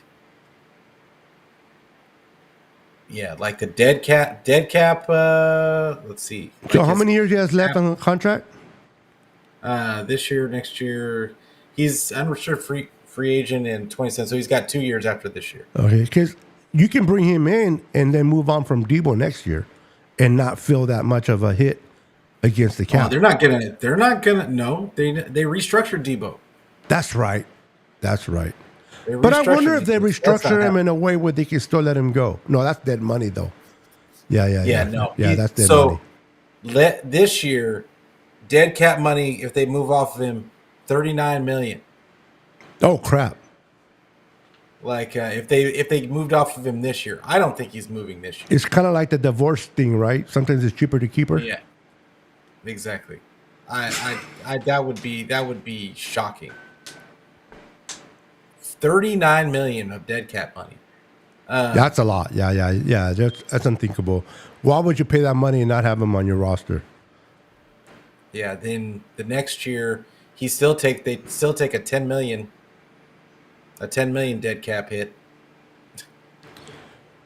Yeah, the dead cap. Let's see. So how many years he has left on the contract? This year, next year, he's unrestricted free agent in 2017. So he's got 2 years after this year. Okay, because you can bring him in and then move on from Debo next year, and not feel that much of a hit against the cap. They're not gonna. No, they restructured Debo. That's right. But I wonder if they restructure him in a way where they can still let him go. No, that's dead money, though. Yeah, no. Yeah, that's dead so money. this year, dead cap money, if they move off of him, 39 million. Oh crap! Like if they moved off of him this year, I don't think he's moving this year. It's kind of like the divorce thing, right? Sometimes it's cheaper to keep her. Yeah, exactly. I that would be shocking. 39 million of dead cap money. That's a lot. Yeah. That's unthinkable. Why would you pay that money and not have him on your roster? Yeah, then the next year they still take a 10 million dead cap hit.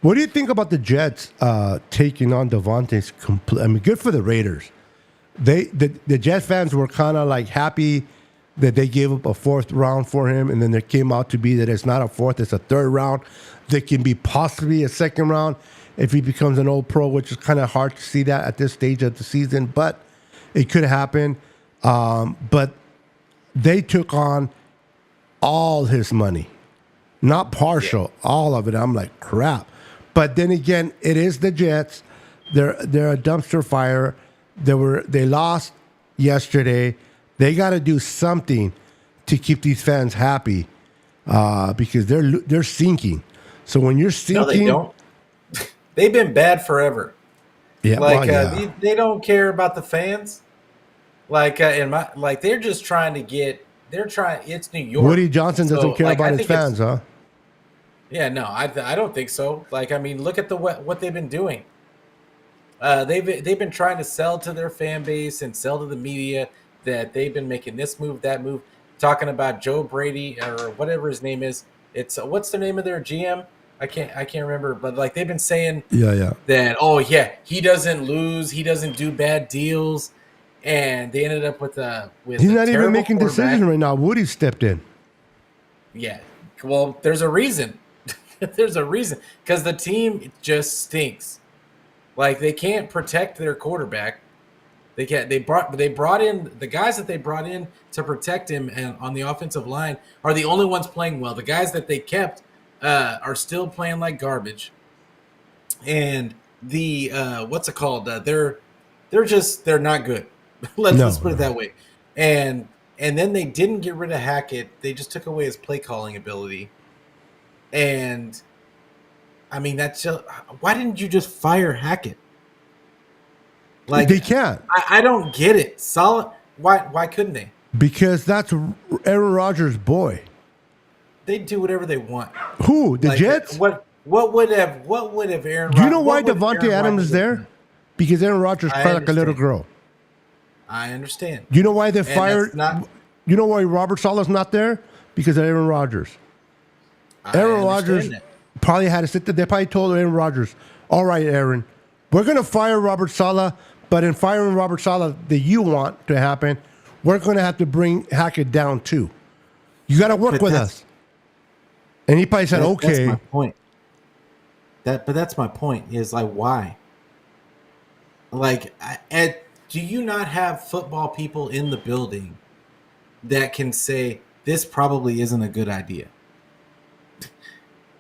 What do you think about the Jets taking on Devontae's I mean, good for the Raiders. The Jets fans were kind of like happy that they gave up a fourth round for him, and then there came out to be that it's not a fourth, it's a third round. That can be possibly a second round if he becomes an old pro, which is kind of hard to see that at this stage of the season, but it could happen. But they took on all his money, not partial, all of it. I'm like, crap. But then again, it is the Jets. They're a dumpster fire. They lost yesterday. They got to do something to keep these fans happy because they're sinking. So when you're sinking, no, they don't. They've been bad forever. Yeah, they don't care about the fans. They're just trying to get. They're trying. It's New York. Woody Johnson doesn't care about his fans, huh? Yeah, no, I don't think so. Like, I mean, look at what they've been doing. They've been trying to sell to their fan base and sell to the media that they've been making this move, that move, talking about Joe Brady or whatever his name is. It's what's the name of their GM? I can't remember, but like they've been saying that he doesn't lose, he doesn't do bad deals, and they ended up with he's not even making decisions right now. Woody stepped in. Yeah, well, there's a reason. There's a reason because the team just stinks. Like they can't protect their quarterback. They can't. They brought in the guys that they brought in to protect him, and on the offensive line are the only ones playing well. The guys that they kept are still playing like garbage. And the what's it called? They're not good. Let's put it that way. And then they didn't get rid of Hackett. They just took away his play calling ability. And I mean, that's just, why didn't you just fire Hackett? Like they can't. I don't get it. Solid. Why couldn't they? Because that's Aaron Rodgers' boy. They do whatever they want. Who? The Jets? What would have Aaron? Do you know why Devontae Adams is there? Because Aaron Rodgers cried like a little girl. I understand. You know why they fired? You know why Robert Saleh's not there? Because of Aaron Rodgers. Aaron Rodgers probably had to sit there. They probably told Aaron Rodgers, "All right, Aaron, we're going to fire Robert Saleh, but in firing Robert Saleh that you want to happen, we're going to have to bring Hackett down too. You got to work with us." And he probably said, "Okay." That's my point. That's my point. Is like why? Like, do you not have football people in the building that can say this probably isn't a good idea?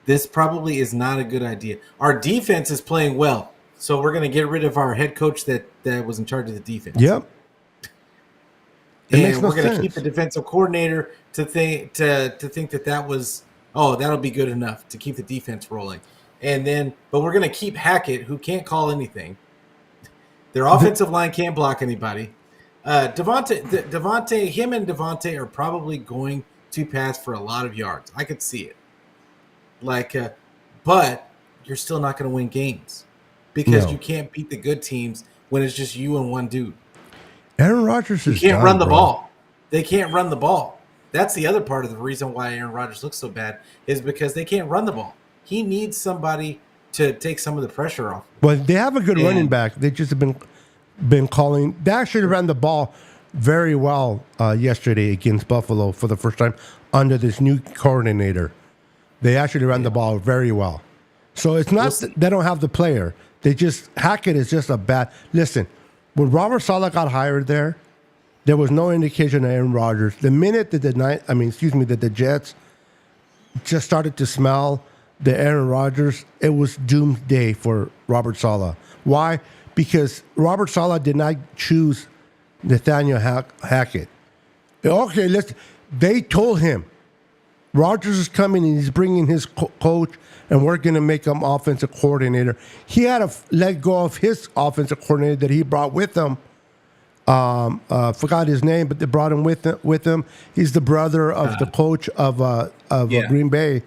This probably is not a good idea. Our defense is playing well, so we're going to get rid of our head coach that was in charge of the defense. Yep. And we're going to keep the defensive coordinator to think that was, that'll be good enough to keep the defense rolling. But we're going to keep Hackett, who can't call anything. Their offensive line can't block anybody. Devontae, him and Devontae are probably going to pass for a lot of yards. I could see it. But you're still not going to win games because you can't beat the good teams when it's just you and one dude. Aaron Rodgers is can't run the ball. They can't run the ball. That's the other part of the reason why Aaron Rodgers looks so bad is because they can't run the ball. He needs somebody to take some of the pressure off. Well, they have a good running back. They just have been calling. They actually ran the ball very well yesterday against Buffalo for the first time under this new coordinator. They actually ran the ball very well. So it's not they don't have the player. Hackett is just a bad. Listen, when Robert Saleh got hired there was no indication of Aaron Rodgers. The minute that the Jets just started to smell the Aaron Rodgers, it was doomsday for Robert Saleh. Why? Because Robert Saleh did not choose Nathaniel Hackett. Okay, they told him Rodgers is coming and he's bringing his coach and we're going to make him offensive coordinator. He had to let go of his offensive coordinator that he brought with him. Forgot his name, but they brought him with him. He's the brother of the coach of Green Bay.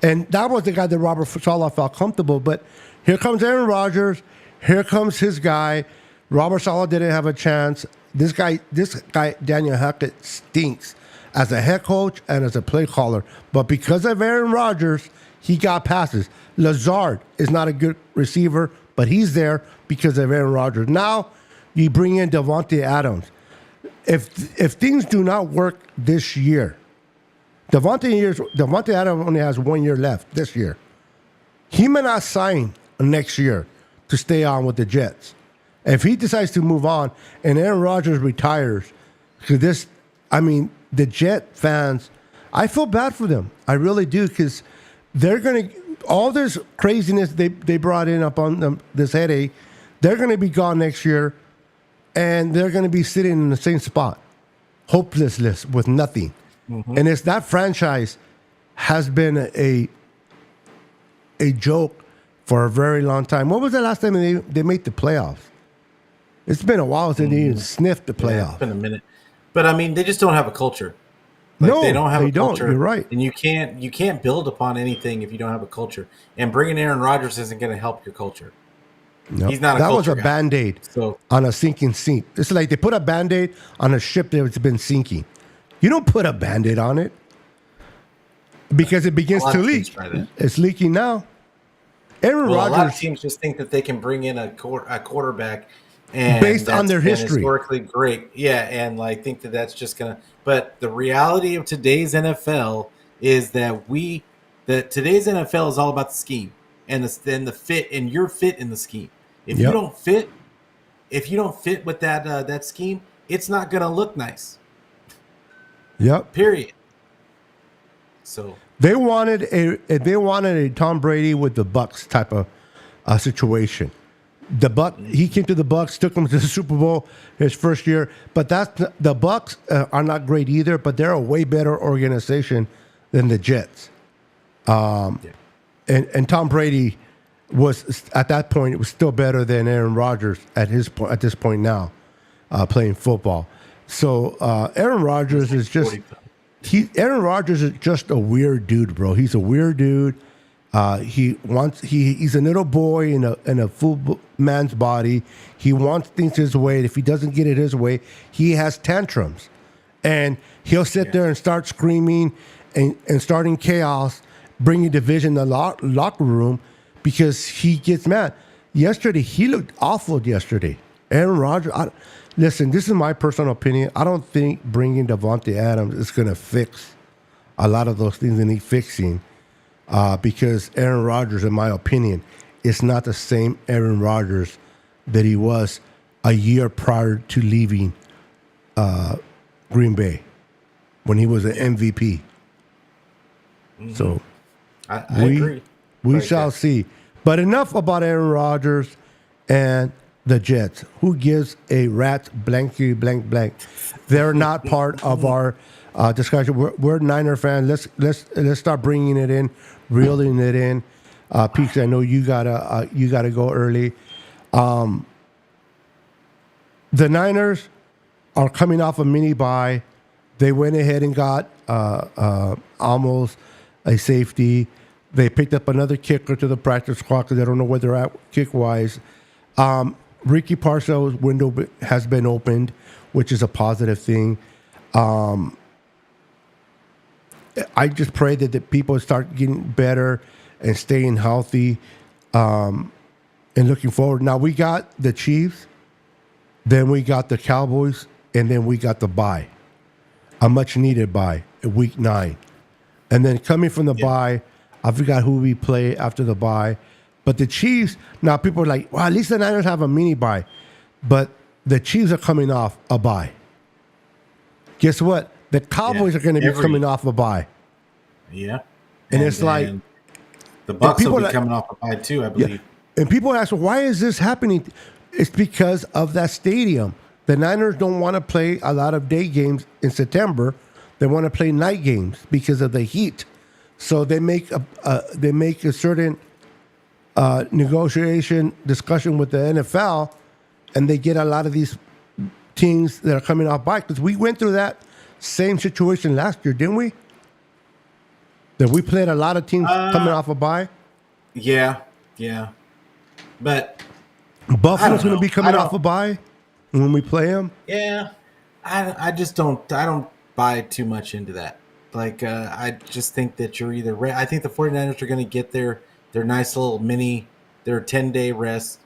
And that was the guy that Robert Saleh felt comfortable. But here comes Aaron Rodgers. Here comes his guy. Robert Saleh didn't have a chance. This guy, Daniel Hackett, stinks as a head coach and as a play caller. But because of Aaron Rodgers, he got passes. Lazard is not a good receiver, but he's there because of Aaron Rodgers. Now you bring in Davante Adams. If things do not work this year, Davante Adams only has 1 year left this year. He may not sign next year to stay on with the Jets. If he decides to move on and Aaron Rodgers retires, because the Jet fans, I feel bad for them. I really do, because they're going to, all this craziness they brought in up on them, this headache, they're going to be gone next year, and they're going to be sitting in the same spot, hopelessness with nothing. Mm-hmm. And it's that franchise has been a joke for a very long time. When was the last time they made the playoffs? It's been a while since they even sniffed the playoffs. Yeah, it's been a minute. But I mean, they just don't have a culture. They don't have a culture. You're right. And you can't build upon anything if you don't have a culture. And bringing Aaron Rodgers isn't going to help your culture. No, he's not. That was a Band-Aid on a sinking ship. It's like they put a Band-Aid on a ship that's been sinking. You don't put a Band-Aid on it because it begins to leak. It's leaking now. Aaron Rodgers. A lot of teams just think that they can bring in a quarterback and based on their history, historically great, and think that that's just gonna. But the reality of today's NFL is that today's NFL is all about the scheme and the fit, and your fit in the scheme. If you don't fit with that scheme, it's not gonna look nice. Yep. Period. So they wanted a Tom Brady with the Bucs type of situation. He came to the Bucs, took them to the Super Bowl his first year. But the Bucs are not great either, but they're a way better organization than the Jets. And Tom Brady was at that point, it was still better than Aaron Rodgers at this point now, playing football. So Aaron Rodgers is just a weird dude, bro. He's a weird dude. He's a little boy in a full man's body. He wants things his way. If he doesn't get it his way, he has tantrums, and he'll sit there and start screaming and starting chaos, bringing division in the locker room because he gets mad. Yesterday, he looked awful. Aaron Rodgers. Listen, this is my personal opinion. I don't think bringing Davante Adams is going to fix a lot of those things that need fixing. Because Aaron Rodgers, in my opinion, is not the same Aaron Rodgers that he was a year prior to leaving Green Bay when he was an MVP. Mm-hmm. So I agree. We shall see. But enough about Aaron Rodgers and the Jets. Who gives a rat's blankety blank blank? They're not part of our discussion. We're Niner fans. Let's start bringing it in, reeling it in. Peaks, I know you gotta go early. The Niners are coming off a mini bye. They went ahead and got almost a safety. They picked up another kicker to the practice squad because they don't know where they're at kick wise. Ricky Parcells' window has been opened, which is a positive thing. I just pray that the people start getting better and staying healthy and looking forward. Now, we got the Chiefs, then we got the Cowboys, and then we got the bye, a much-needed bye, week 9. And then coming from the bye, I forgot who we play after the bye. But the Chiefs, now people are like, well, at least the Niners have a mini bye. But the Chiefs are coming off a bye. Guess what? The Cowboys are going to be coming off a bye. Yeah. And it's like, The Bucks will be that- coming off a bye too, I believe. And people ask, why is this happening? It's because of that stadium. The Niners don't want to play a lot of day games in September. They want to play night games because of the heat. So they make a certain negotiation discussion with the NFL, and they get a lot of these teams that are coming off bye. Because we went through that same situation last year, didn't we? That we played a lot of teams coming off a bye. Yeah. But Buffalo's going to be coming off a bye when we play them. yeah, I just don't. I don't buy too much into that. Like, I just think that you're either. I think the 49ers are going to get their nice little their 10-day rest.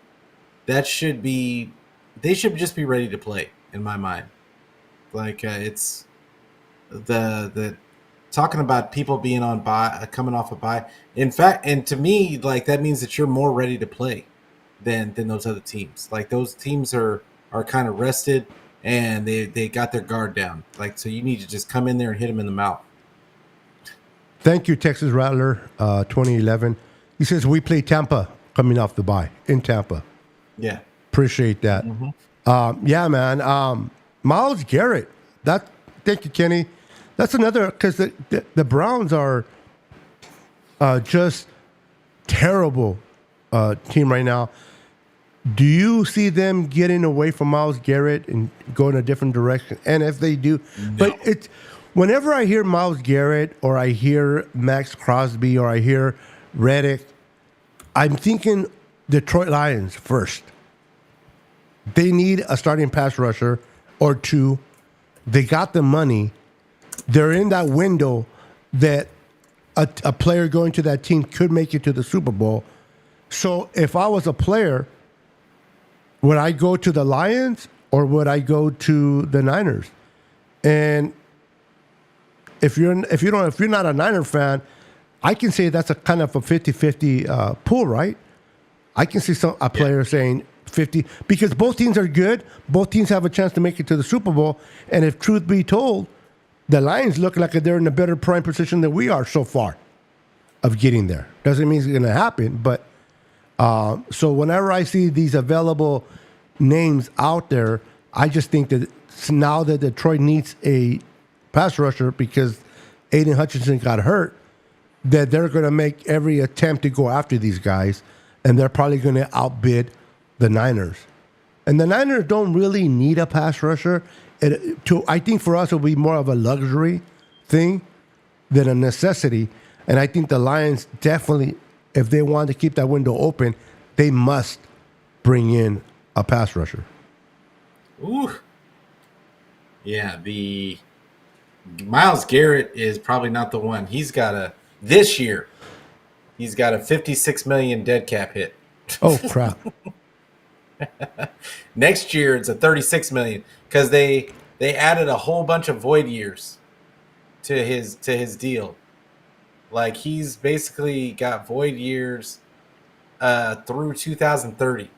That should be. They should just be ready to play, in my mind. Like, it's the talking about people being on bye, coming off a bye. In fact, and to me, like, that means that you're more ready to play than those other teams. Like, those teams are kind of rested and they got their guard down. Like, so you need to just come in there and hit them in the mouth. Thank you, Texas Rattler, 2011. He says we play Tampa coming off the bye in Tampa. Yeah, appreciate that. Yeah, man. Myles Garrett. Thank you, Kenny. That's another, because the Browns are just terrible team right now. Do you see them getting away from Myles Garrett and going a different direction? And if they do, but it's whenever I hear Myles Garrett or I hear Max Crosby or I hear Reddick, I'm thinking Detroit Lions first. They need a starting pass rusher or two. They got the money. They're in that window that a player going to that team could make it to the Super Bowl. So if I was a player, would I go to the Lions or would I go to the Niners? And if you're not a Niner fan, I can say that's a kind of a 50-50 pool, right? I can see a player saying 50 because both teams are good. Both teams have a chance to make it to the Super Bowl. And if truth be told, the Lions look like they're in a better prime position than we are so far of getting there. Doesn't mean it's going to happen, but so whenever I see these available names out there, I just think that now that Detroit needs a pass rusher because Aiden Hutchinson got hurt, that they're going to make every attempt to go after these guys, and they're probably going to outbid the Niners. And the Niners don't really need a pass rusher. I think for us, it'll be more of a luxury thing than a necessity. And I think the Lions definitely, if they want to keep that window open, they must bring in a pass rusher. Ooh. Yeah, the Myles Garrett is probably not the one. This year, he's got a $56 million dead cap hit. Oh, crap. Next year, it's a $36 million because they added a whole bunch of void years to his deal. Like, he's basically got void years through 2030.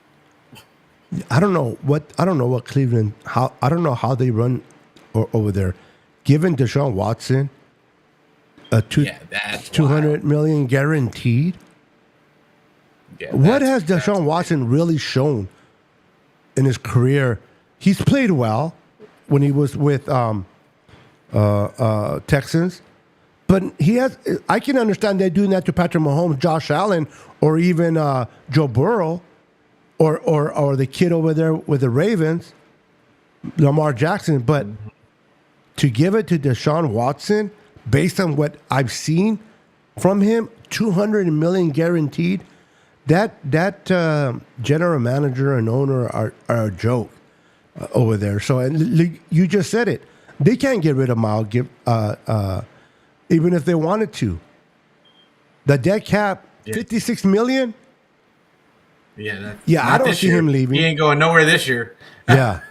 I don't know what Cleveland. I don't know how they run over there. Given Deshaun Watson, $200 million guaranteed. Yeah, what has Deshaun Watson really shown in his career? He's played well when he was with Texans, but he has. I can understand they're doing that to Patrick Mahomes, Josh Allen, or even Joe Burrow, or the kid over there with the Ravens, Lamar Jackson. But to give it to Deshaun Watson, based on what I've seen from him, $200 million guaranteed. That general manager and owner are a joke over there. So and you just said it. They can't get rid of Myles, even if they wanted to. The dead cap, $56 million. Yeah, I don't see him leaving. He ain't going nowhere this year. Yeah,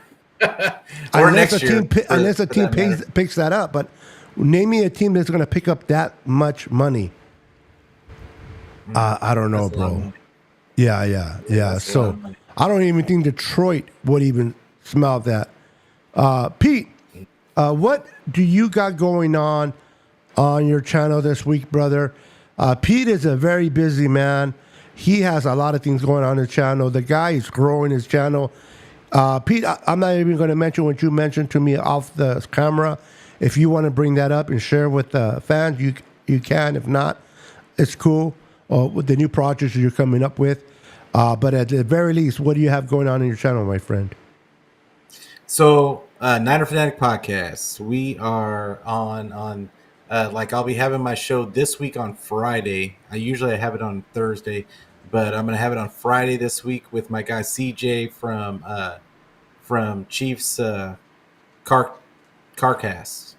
or next year. Unless a team picks that up. But name me a team that's going to pick up that much money. I don't know, bro. Yeah. So I don't even think Detroit would even smell that. Pete, what do you got going on your channel this week, brother? Pete is a very busy man. He has a lot of things going on his channel. The guy is growing his channel. Pete, I'm not even going to mention what you mentioned to me off the camera. If you want to bring that up and share with the fans, you can. If not, it's cool. With the new projects you're coming up with. But at the very least, what do you have going on in your channel, my friend? So, Niner Fanatic Podcast. We are on like I'll be having my show this week on Friday. I usually have it on Thursday, but I'm gonna have it on Friday this week with my guy CJ from Chiefs Carcast.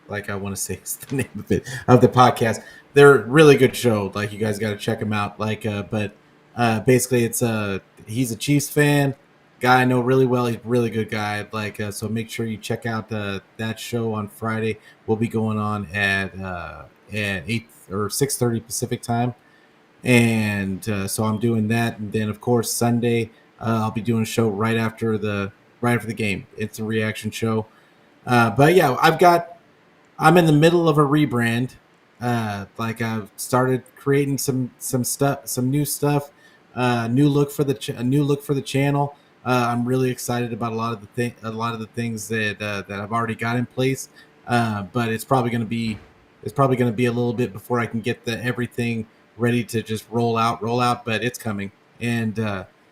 Like I want to say it's the name of the podcast. They're a really good show. Like you guys got to check them out. Like, but basically it's he's a Chiefs fan. Guy I know really well. He's a really good guy. Like, so make sure you check out that show on Friday. We'll be going on at 8 or 6:30 Pacific time, and so I'm doing that. And then of course Sunday I'll be doing a show right after the game. It's a reaction show. But yeah, I'm in the middle of a rebrand. Like I've started creating some stuff, some new stuff, new look for the channel. I'm really excited about a lot of the things that I've already got in place. But it's probably going to be a little bit before I can get everything ready to just roll out. But it's coming, and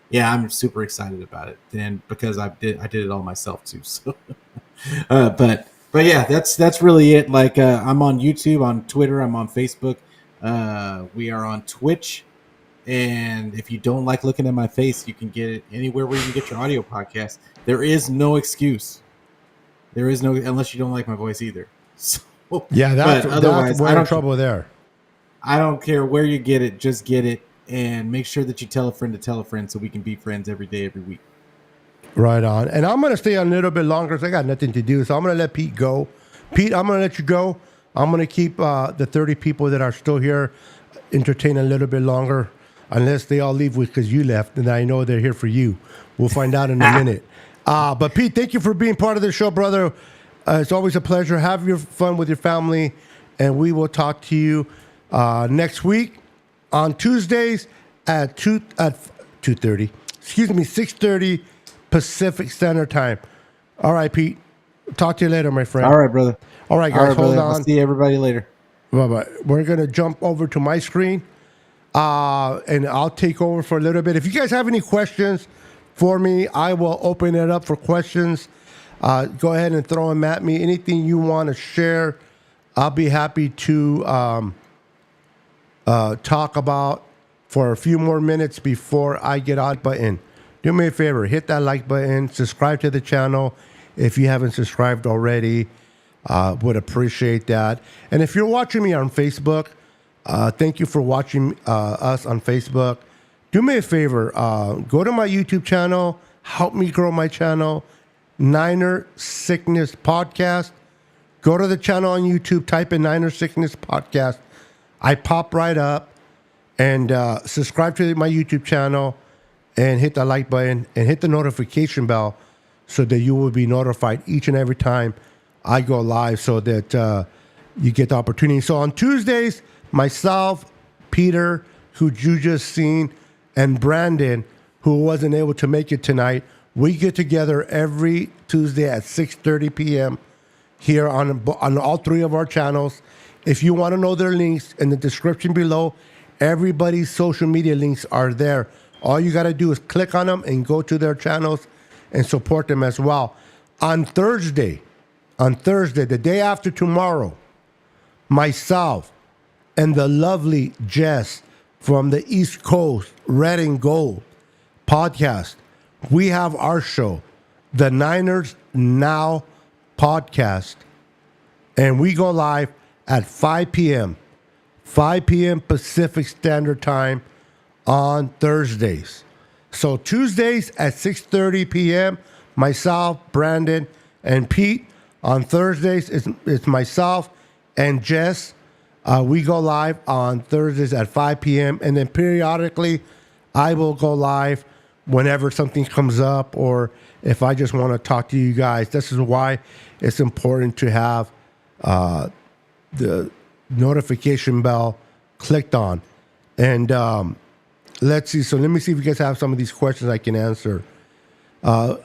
yeah, I'm super excited about it. And because I did it all myself too. So, but yeah, that's really it. Like I'm on YouTube, on Twitter, I'm on Facebook. We are on Twitch. And if you don't like looking at my face, you can get it anywhere where you can get your audio podcast. There is no excuse. There is no, unless you don't like my voice either. So, yeah, that's we're in trouble there. I don't care where you get it, just get it, and make sure that you tell a friend to tell a friend so we can be friends every day, every week. Right on. And I'm going to stay on a little bit longer because I got nothing to do. So I'm going to let Pete go. Pete, I'm going to let you go. I'm going to keep the 30 people that are still here entertained a little bit longer. Unless they all leave because you left, and I know they're here for you. We'll find out in a minute. But Pete, thank you for being part of the show, brother. It's always a pleasure. Have your fun with your family, and we will talk to you next week on Tuesdays at 2:30. Excuse me, 6:30 Pacific Standard Time. All right, Pete. Talk to you later, my friend. All right, brother. All right, guys. Hold on. I'll see everybody later. Bye-bye. We're gonna jump over to my screen. And I'll take over for a little bit. If you guys have any questions for me, I will open it up for questions. Go ahead and throw them at me. Anything you want to share, I'll be happy to talk about for a few more minutes before I get out button. Do me a favor, hit that like button, subscribe to the channel if you haven't subscribed already. Would appreciate that. And if you're watching me on Facebook, thank you for watching us on Facebook. Do me a favor, go to my YouTube channel, help me grow my channel, Niner Sickness Podcast. Go to the channel on YouTube, type in Niner Sickness Podcast. I pop right up, and subscribe to my YouTube channel and hit the like button and hit the notification bell so that you will be notified each and every time I go live so that you get the opportunity. So on Tuesdays, myself, Peter, who you just seen, and Brandon, who wasn't able to make it tonight, we get together every Tuesday at 6:30 p.m. here on all three of our channels. If you want to know their links, in the description below, everybody's social media links are there. All you got to do is click on them and go to their channels and support them as well. On Thursday, the day after tomorrow, myself and the lovely Jess from the East Coast, Red and Gold podcast, we have our show, the Niners Now podcast, and we go live at 5 p.m. Pacific Standard Time on Thursdays. So Tuesdays at 6:30 p.m., myself, Brandon, and Pete. On Thursdays, it's myself and Jess. We go live on Thursdays at 5 p.m. And then periodically, I will go live whenever something comes up or if I just want to talk to you guys. This is why it's important to have the notification bell clicked on. And let's see. So let me see if you guys have some of these questions I can answer.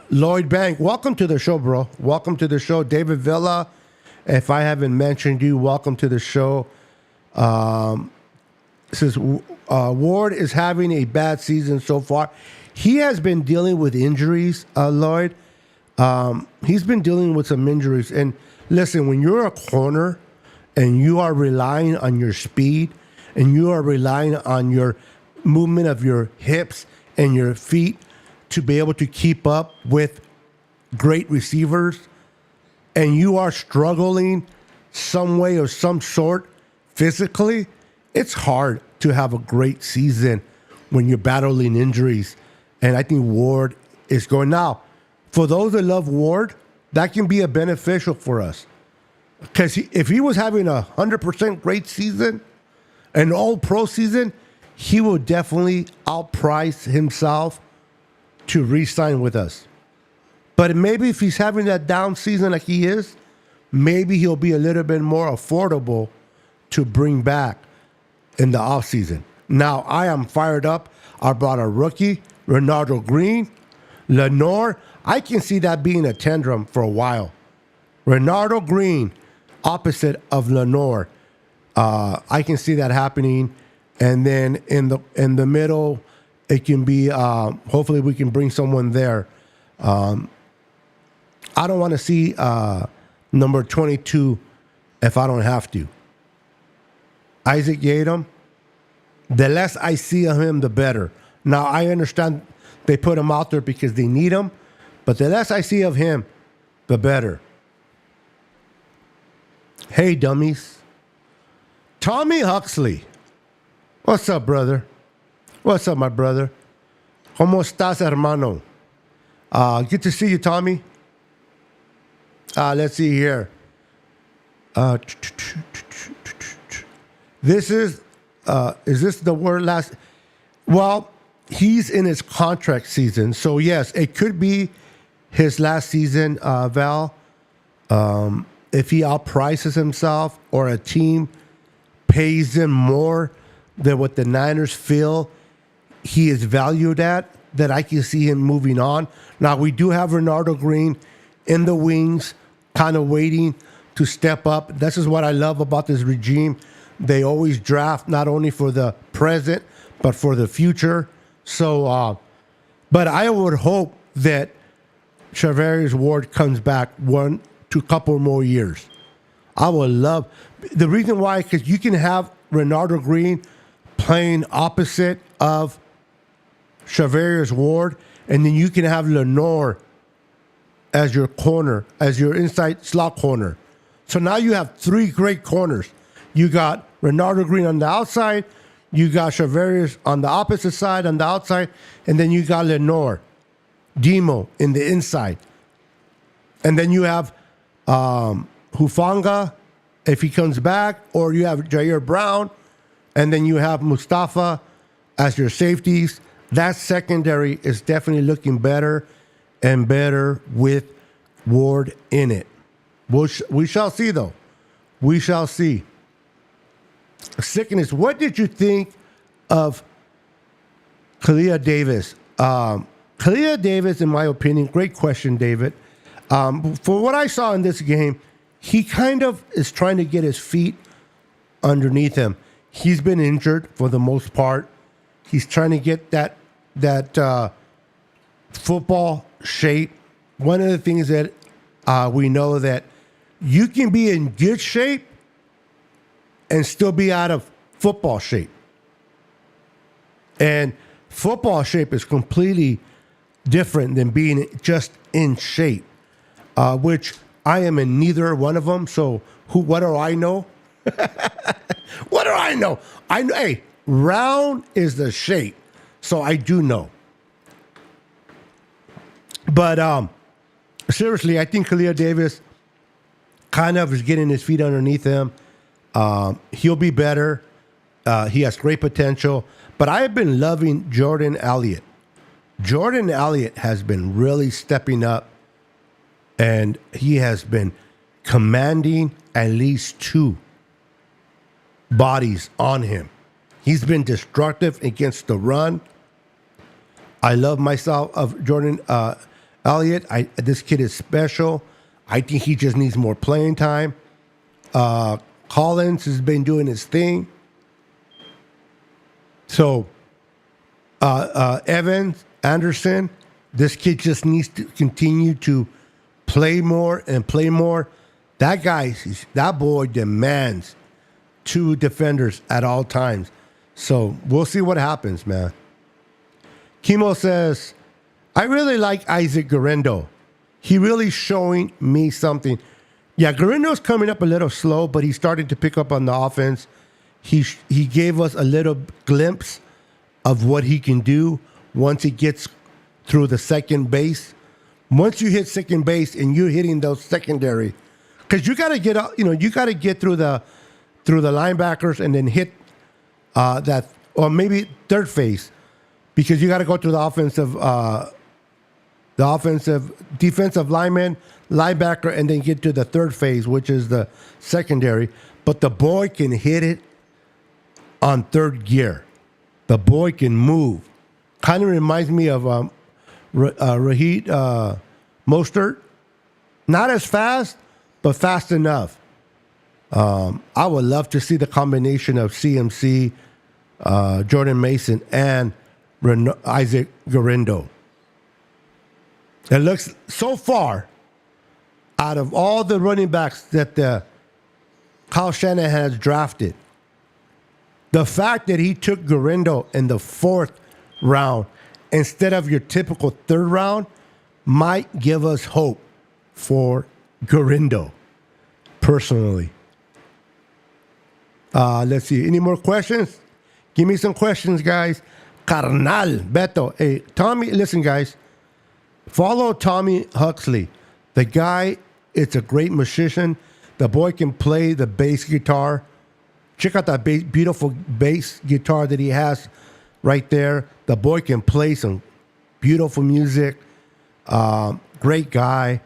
Lloyd Bank, welcome to the show, bro. Welcome to the show. David Villa, if I haven't mentioned you, welcome to the show. Says Ward is having a bad season so far. He has been dealing with injuries, Lloyd. He's been dealing with some injuries. And listen, when you're a corner and you are relying on your speed and you are relying on your movement of your hips and your feet to be able to keep up with great receivers, and you are struggling some way or some sort physically, it's hard to have a great season when you're battling injuries. And I think Ward is going. Now, for those that love Ward, that can be a beneficial for us. Because if he was having 100% great season, an all-pro season, he will definitely outprice himself to re-sign with us. But maybe if he's having that down season like he is, maybe he'll be a little bit more affordable to bring back in the offseason. Now, I am fired up. I brought a rookie, Ronaldo Green, Lenore. I can see that being a tantrum for a while. Ronaldo Green, opposite of Lenore. I can see that happening. And then in the middle, it can be, hopefully we can bring someone there. I don't want to see number 22 if I don't have to. Isaac Yadam, the less I see of him, the better. Now, I understand they put him out there because they need him, but the less I see of him, the better. Hey, dummies. Tommy Huxley. What's up, brother? What's up, my brother? ¿Cómo estás, hermano? Good to see you, Tommy. Let's see here. This is this the word last? Well, he's in his contract season. So, yes, it could be his last season, Val. If he outprices himself or a team pays him more than what the Niners feel he is valued at, that I can see him moving on. Now, we do have Ronaldo Green in the wings, kind of waiting to step up. This is what I love about this regime. They always draft not only for the present, but for the future. So, but I would hope that Charvarius Ward comes back 1 to couple more years. I would love, the reason why, because you can have Ronaldo Green playing opposite of Charvarius Ward, and then you can have Lenore as your corner, as your inside slot corner. So now you have 3 great corners. You got Ronaldo Green on the outside, you got Charvarius on the opposite side, on the outside, and then you got Lenore, Demo in the inside. And then you have Hufanga, if he comes back, or you have Jair Brown, and then you have Mustafa as your safeties. That secondary is definitely looking better and better with Ward in it. We shall see, though. We shall see. Sickness, what did you think of Kalia Davis? Kalia Davis, in my opinion, great question, David. For what I saw in this game, he kind of is trying to get his feet underneath him. He's been injured for the most part. He's trying to get that football shape. One of the things that we know that you can be in good shape and still be out of football shape. And football shape is completely different than being just in shape, which I am in neither one of them. So what do I know? What do I know? I know, hey, round is the shape. So I do know. But seriously, I think Kalia Davis kind of is getting his feet underneath him. He'll be better. He has great potential. But I have been loving Jordan Elliott. Jordan Elliott has been really stepping up, and he has been commanding at least 2 bodies on him. He's been destructive against the run. I love myself of Jordan Elliott. This kid is special. I think he just needs more playing time. Collins has been doing his thing. So Evans, Anderson, this kid just needs to continue to play more and play more. That boy demands 2 defenders at all times. So we'll see what happens, man. Kimo says, I really like Isaac Guerrero. He really showing me something. Yeah, Guerrendo's coming up a little slow, but he's starting to pick up on the offense. He gave us a little glimpse of what he can do once he gets through the second base. Once you hit second base and you're hitting those secondary, because you got to get you got to get through the linebackers and then hit that, or maybe third phase, because you got to go through the defensive lineman, linebacker, and then get to the third phase, which is the secondary. But the boy can hit it on third gear. The boy can move. Kind of reminds me of Raheem Mostert. Not as fast, but fast enough. I would love to see the combination of CMC, Jordan Mason, and Isaac Guerrero. It looks so far, out of all the running backs that Kyle Shanahan has drafted, the fact that he took Guerrero in the 4th round instead of your typical 3rd round might give us hope for Guerrero, personally. Let's see. Any more questions? Give me some questions, guys. Carnal, Beto. Hey, Tommy, listen, guys. Follow Tommy Huxley. The guy, it's a great musician. The boy can play the bass guitar. Check out that beautiful bass guitar that he has right there. The boy can play some beautiful music. Great guy.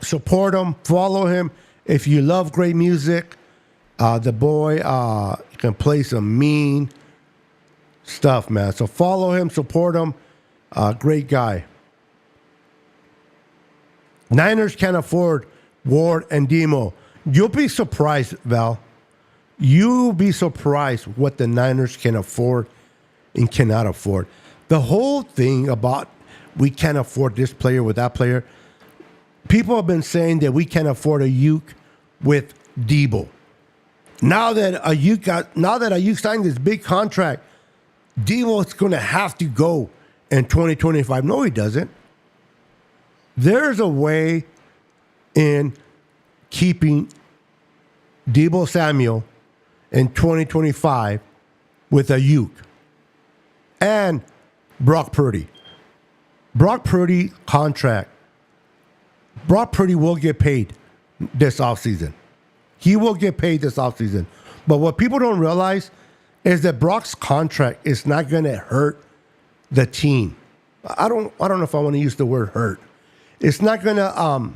Support him. Follow him. If you love great music, the boy can play some mean stuff, man. So follow him. Support him. Great guy. Niners can't afford Ward and Demo. You'll be surprised, Val. You'll be surprised what the Niners can afford and cannot afford. The whole thing about we can't afford this player with that player, people have been saying that we can't afford a Ayuk with Debo. Now that Ayuk signed this big contract, Debo is going to have to go in 2025. No, he doesn't. There's a way in keeping Debo Samuel in 2025 with Ayuk and Brock Purdy. Brock Purdy contract. Brock Purdy will get paid this offseason. He will get paid this offseason. But what people don't realize is that Brock's contract is not going to hurt the team. I don't know if I want to use the word hurt. It's not going to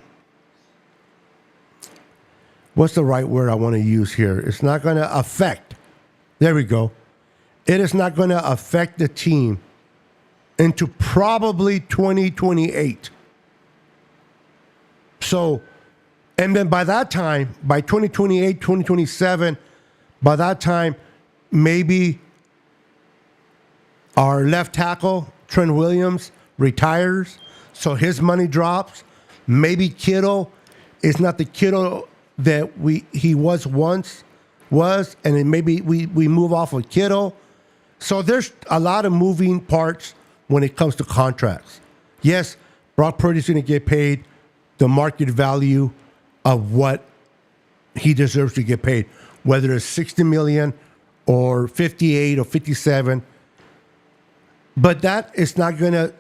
what's the right word I want to use here? It's not going to affect. There we go. It is not going to affect the team into probably 2028. So, and then by that time, by 2028, 2027, by that time, maybe our left tackle, Trent Williams, retires, so his money drops. Maybe Kittle is not the Kittle that he was once, and then maybe we move off of Kittle. So there's a lot of moving parts when it comes to contracts. Yes, Brock Purdy's going to get paid the market value of what he deserves to get paid, whether it's $60 million or 58 or 57. But that is not going to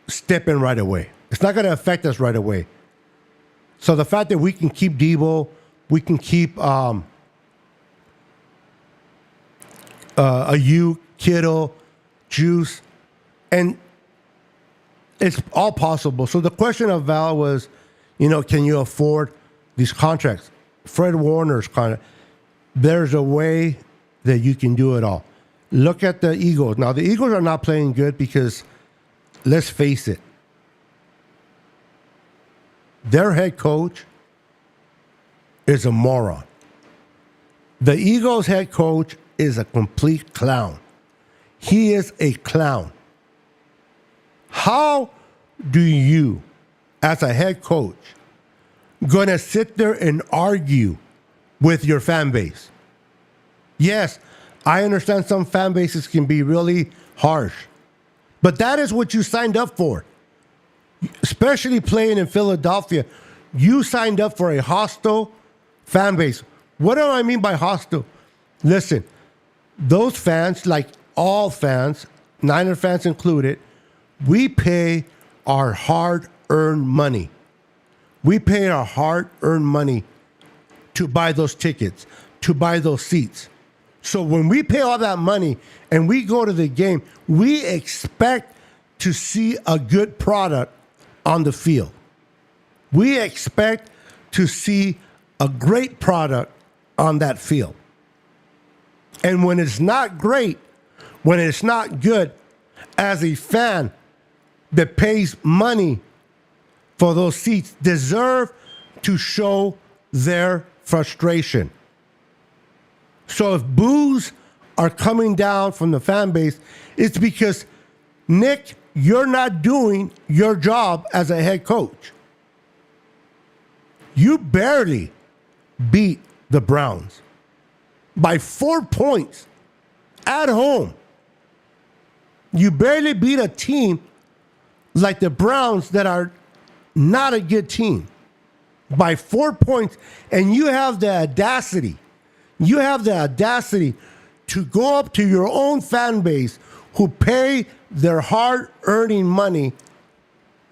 step in right away. It's not going to affect us right away. So the fact that we can keep Debo, we can keep Ayuk, Kittle, Juice, and it's all possible. So the question of Val was, can you afford these contracts? Fred Warner's contract. there's a way that you can do it all. Look at the Eagles. Now, the Eagles are not playing good because, let's face it, their head coach is a moron. The Eagles head coach is a complete clown. He is a clown. How do you, as a head coach, gonna sit there and argue with your fan base? Yes, I understand some fan bases can be really harsh, but that is what you signed up for. Especially playing in Philadelphia, you signed up for a hostile fan base. What do I mean by hostile? Listen, those fans, like all fans, Niner fans included, we pay our hard-earned money. We pay our hard-earned money to buy those tickets, to buy those seats. So when we pay all that money and we go to the game, we expect to see a good product on the field. We expect to see a great product on that field. And when it's not great, when it's not good, as a fan that pays money for those seats deserve to show their frustration. So if boos are coming down from the fan base, it's because, Nick, you're not doing your job as a head coach. You barely beat the Browns by 4 points at home. You barely beat a team like the Browns that are not a good team by 4 points, and you have the audacity to go up to your own fan base who pay their hard-earning money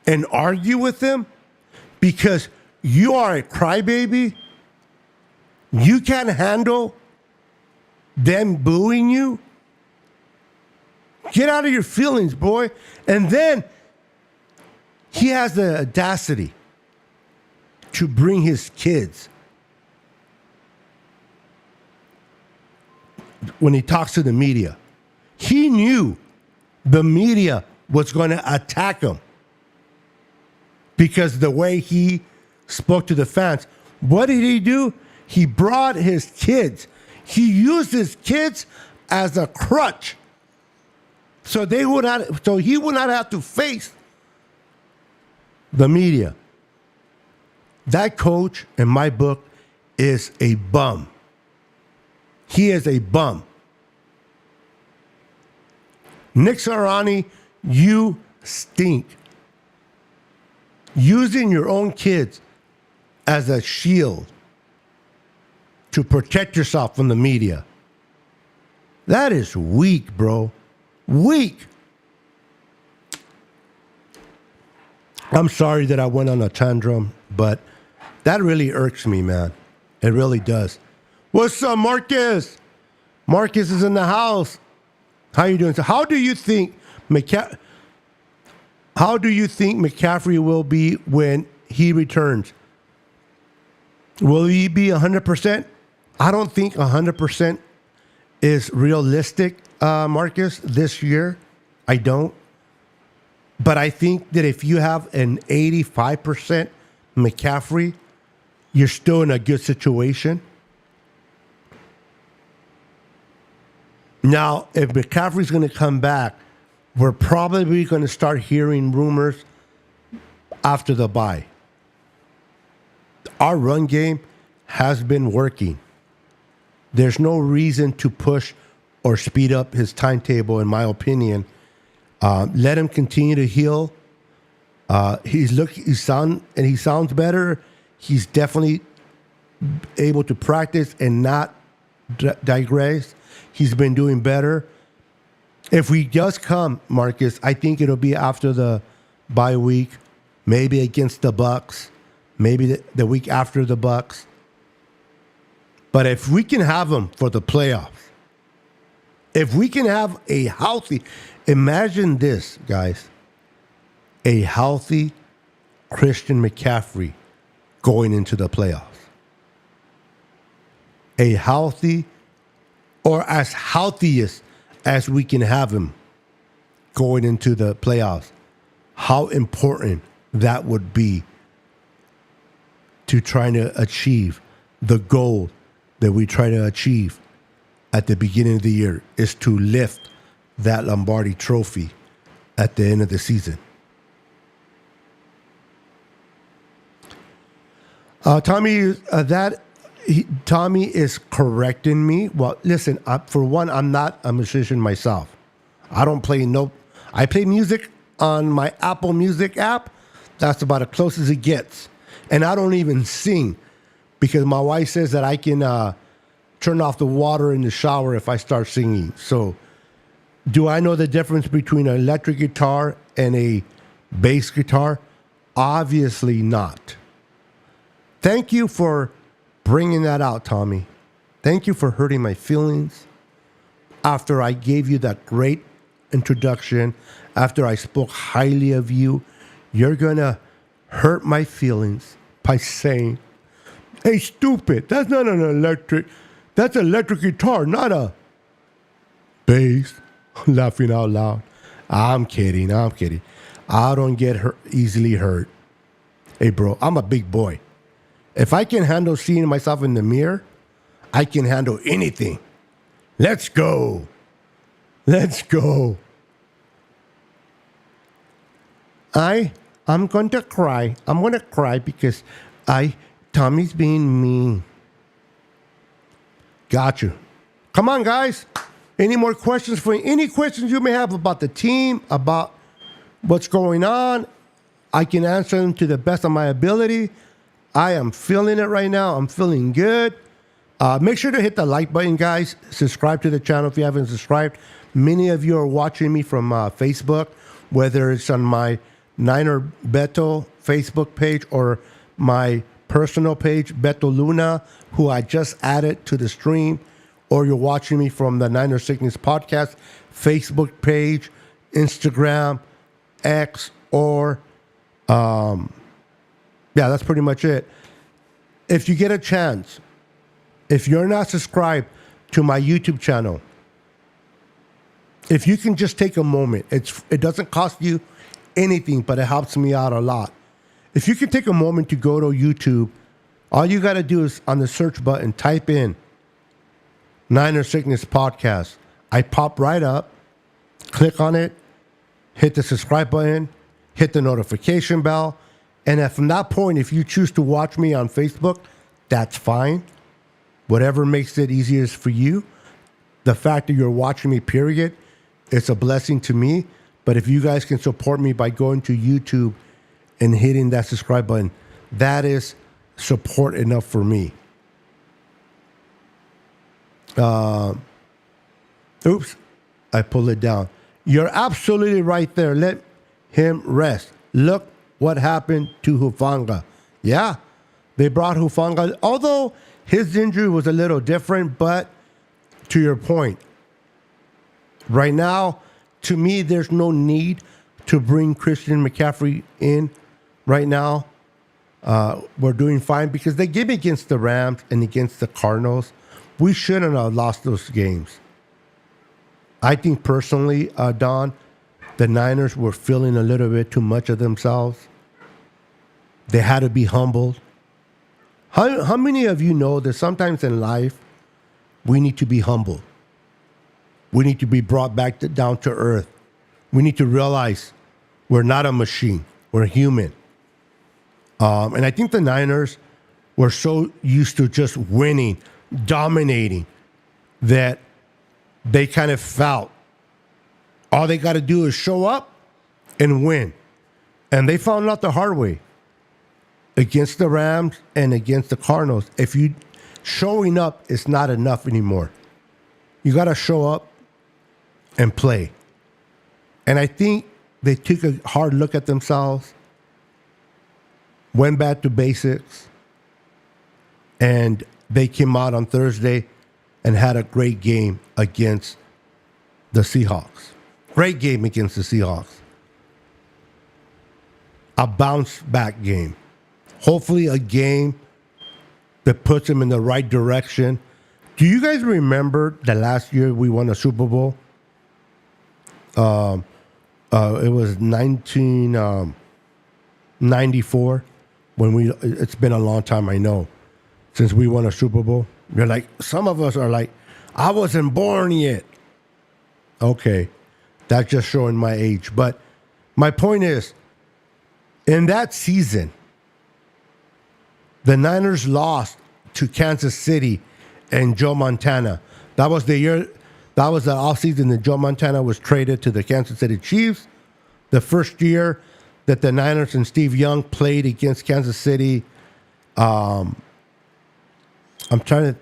and argue with them because you are a crybaby. You can't handle them booing you. Get out of your feelings, boy. And then he has the audacity to bring his kids when he talks to the media. He knew the media was going to attack him because the way he spoke to the fans. What did he do? He brought his kids. He used his kids as a crutch. So he would not have to face the media. That coach, in my book, is a bum. He is a bum. Nick Sirianni, you stink. Using your own kids as a shield to protect yourself from the media. That is weak, bro. Weak. I'm sorry that I went on a tantrum, but that really irks me, man. It really does. What's up, Marcus? Marcus is in the house. How you doing? So how do you think McCaffrey will be when he returns? Will he be 100%? I don't think 100% is realistic, Marcus, this year. I don't. But I think that if you have an 85% McCaffrey, you're still in a good situation. Now, if McCaffrey's going to come back, we're probably going to start hearing rumors after the bye. Our run game has been working. There's no reason to push or speed up his timetable, in my opinion. Let him continue to heal. He sounds better. He's definitely able to practice and not digress. He's been doing better. If we just come, Marcus, I think it'll be after the bye week, maybe against the Bucks, maybe the week after the Bucks. But if we can have him for the playoffs, if we can have a healthy, imagine this, guys, a healthy Christian McCaffrey going into the playoffs. a healthy or as healthiest as we can have him going into the playoffs, how important that would be to trying to achieve the goal that we try to achieve at the beginning of the year is to lift that Lombardi trophy at the end of the season. Tommy, Tommy is correcting me. Well, listen, for one, I'm not a musician myself. I don't play I play music on my Apple Music app. That's about as close as it gets. And I don't even sing because my wife says that I can turn off the water in the shower if I start singing. So do I know the difference between an electric guitar and a bass guitar? Obviously not. Thank you for bringing that out, Tommy. Thank you for hurting my feelings after I gave you that great introduction, after I spoke highly of you. You're going to hurt my feelings by saying, hey, stupid, that's not an electric, that's an electric guitar, not a bass. Laughing out loud. I'm kidding. I don't get easily hurt. Hey, bro, I'm a big boy. If I can handle seeing myself in the mirror, I can handle anything. Let's go. I'm going to cry. I'm going to cry because Tommy's being mean. Got you. Come on, guys. Any more questions any questions you may have about the team, about what's going on? I can answer them to the best of my ability. I am feeling it right now. I'm feeling good. Make sure to hit the like button, guys. Subscribe to the channel if you haven't subscribed. Many of you are watching me from Facebook, whether it's on my Niner Beto Facebook page or my personal page, Beto Luna, who I just added to the stream, or you're watching me from the Niner Sickness Podcast Facebook page, Instagram, X, or yeah, that's pretty much it. If you get a chance, if you're not subscribed to my YouTube channel, if you can just take a moment, it doesn't cost you anything, but it helps me out a lot. If you can take a moment to go to YouTube, all you got to do is on the search button, type in Niner Sickness Podcast. I pop right up, click on it, hit the subscribe button, hit the notification bell. And from that point, if you choose to watch me on Facebook, that's fine. Whatever makes it easiest for you. The fact that you're watching me, period, it's a blessing to me. But if you guys can support me by going to YouTube and hitting that subscribe button, that is support enough for me. Oops, I pulled it down. You're absolutely right there. Let him rest. Look what happened to Hufanga. Yeah, they brought Hufanga, although his injury was a little different, but to your point, right now, to me, there's no need to bring Christian McCaffrey in right now. We're doing fine because they gave against the Rams and against the Cardinals. We shouldn't have lost those games. I think personally, Don, the Niners were feeling a little bit too much of themselves. They had to be humbled. How many of you know that sometimes in life, we need to be humbled? We need to be brought back down to earth. We need to realize we're not a machine. We're human. And I think the Niners were so used to just winning, dominating, that they kind of felt all they got to do is show up and win. And they found out the hard way against the Rams and against the Cardinals. If you showing up is not enough anymore. You got to show up and play. And I think they took a hard look at themselves, went back to basics, and they came out on Thursday and had a great game against the Seahawks. Great game against the Seahawks. A bounce back game. Hopefully a game that puts them in the right direction Do you guys remember the last year we won a Super Bowl? It was 1994 when it's been a long time, I know, since we won a Super Bowl. You're like, some of us are like, I wasn't born yet. Okay, that's just showing my age. But my point is, in that season, the Niners lost to Kansas City and Joe Montana. That was the year, that was the offseason that Joe Montana was traded to the Kansas City Chiefs. The first year that the Niners and Steve Young played against Kansas City. I'm trying to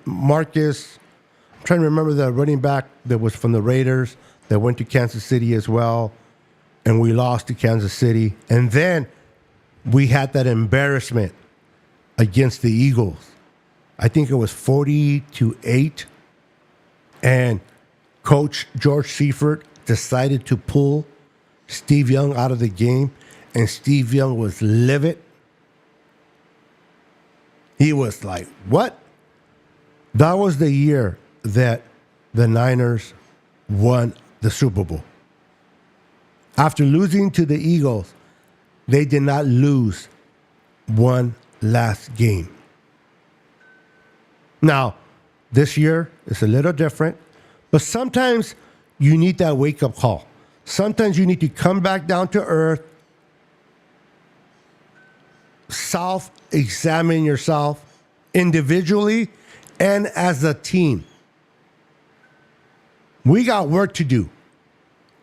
remember the running back that was from the Raiders that went to Kansas City as well. And we lost to Kansas City. And then we had that embarrassment against the Eagles. I think it was 40-8. And Coach George Seifert decided to pull Steve Young out of the game. And Steve Young was livid. He was like, what? That was the year that the Niners won the Super Bowl. After losing to the Eagles, they did not lose one last game. Now, this year is a little different, but sometimes you need that wake-up call. Sometimes you need to come back down to earth, self-examine yourself individually and as a team. We got work to do.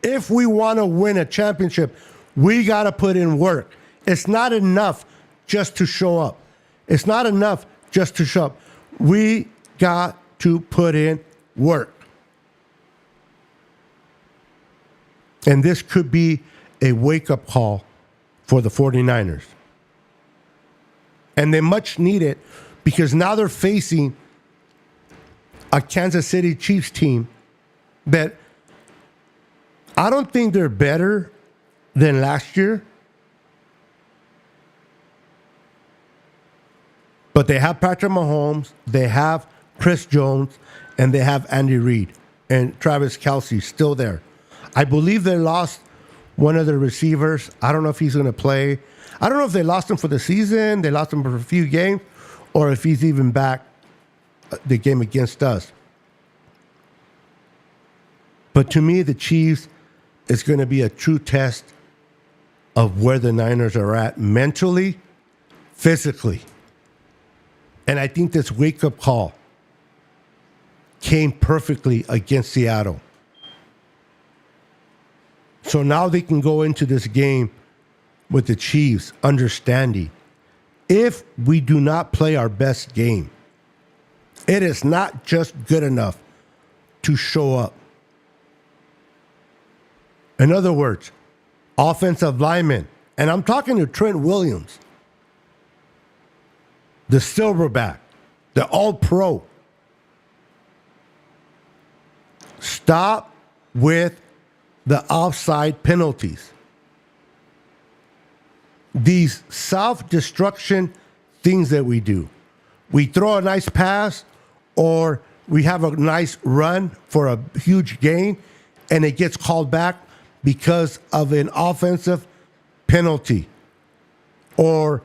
If we want to win a championship, we got to put in work. It's not enough just to show up. It's not enough just to show up. We got to put in work. And this could be a wake-up call for the 49ers. And they much need it because now they're facing a Kansas City Chiefs team that I don't think they're better than last year. But they have Patrick Mahomes, they have Chris Jones, and they have Andy Reid and Travis Kelce still there. I believe they lost one of their receivers. I don't know if he's going to play. I don't know if they lost him for the season, they lost him for a few games, or if he's even back the game against us. But to me, the Chiefs is going to be a true test of where the Niners are at mentally, physically. And I think this wake-up call came perfectly against Seattle. So now they can go into this game with the Chiefs understanding if we do not play our best game, it is not just good enough to show up. In other words, offensive linemen, and I'm talking to Trent Williams, the silverback, the all-pro. Stop with the offside penalties. These self-destruction things that we do. We throw a nice pass or we have a nice run for a huge gain and it gets called back because of an offensive penalty or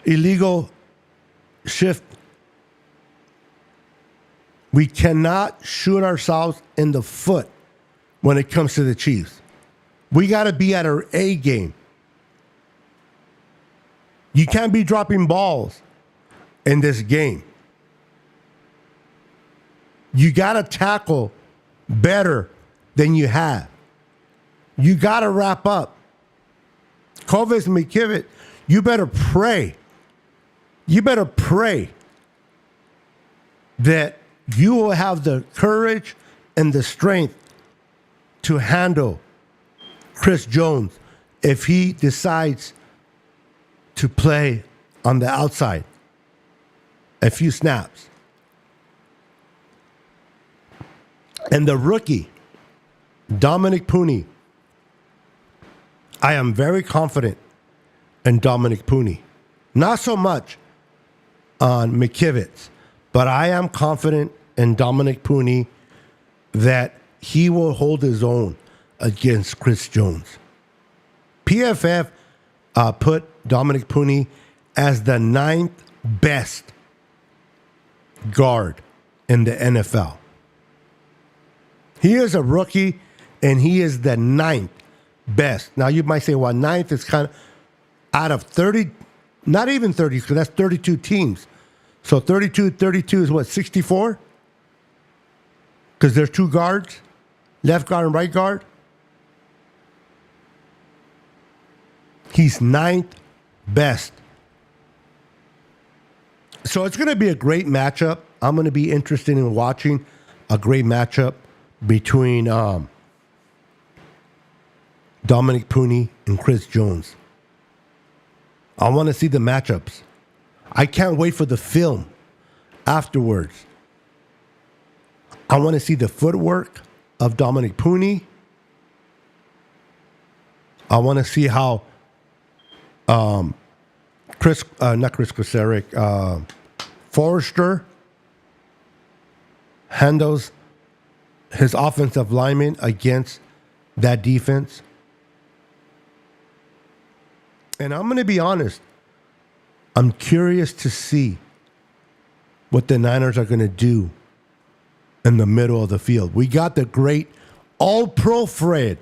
illegal shift. We cannot shoot ourselves in the foot when it comes to the Chiefs. We got to be at our A game. You can't be dropping balls in this game. You got to tackle better than you have. You got to wrap up. Kovis McKivitt, you better pray. You better pray that you will have the courage and the strength to handle Chris Jones if he decides to play on the outside a few snaps. And the rookie, Dominic Pooney, I am very confident in Dominic Pooney. Not so much on McKivitz, But I am confident in Dominic Pooney that he will hold his own against Chris Jones. PFF put Dominic Pooney as the 9th best guard in the NFL. He is a rookie, and he is the 9th best. Now, you might say, well, 9th is kind of out of 30, not even 30, because that's 32 teams. So 32 is what, 64? Because there's 2 guards, left guard and right guard. He's 9th best. So it's going to be a great matchup. I'm going to be interested in watching a great matchup between Dominic Pooney and Chris Jones. I want to see the matchups. I can't wait for the film afterwards. I want to see the footwork of Dominic Pooney. I want to see how Forrester handles his offensive lineman against that defense. And I'm going to be honest. I'm curious to see what the Niners are going to do in the middle of the field. We got the great All-Pro Fred,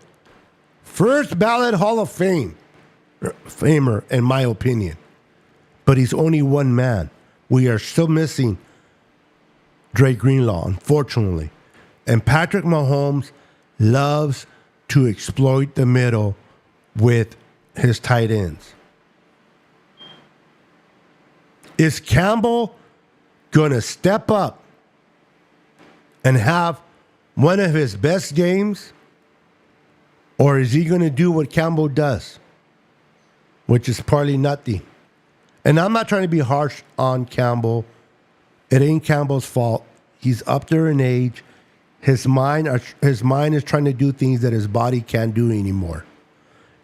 first ballot Hall of Famer, in my opinion. But he's only one man. We are still missing Dre Greenlaw, unfortunately. And Patrick Mahomes loves to exploit the middle with his tight ends. Is Campbell going to step up and have one of his best games? Or is he going to do what Campbell does, which is partly nothing? And I'm not trying to be harsh on Campbell. It ain't Campbell's fault. He's up there in age. His mind is trying to do things that his body can't do anymore.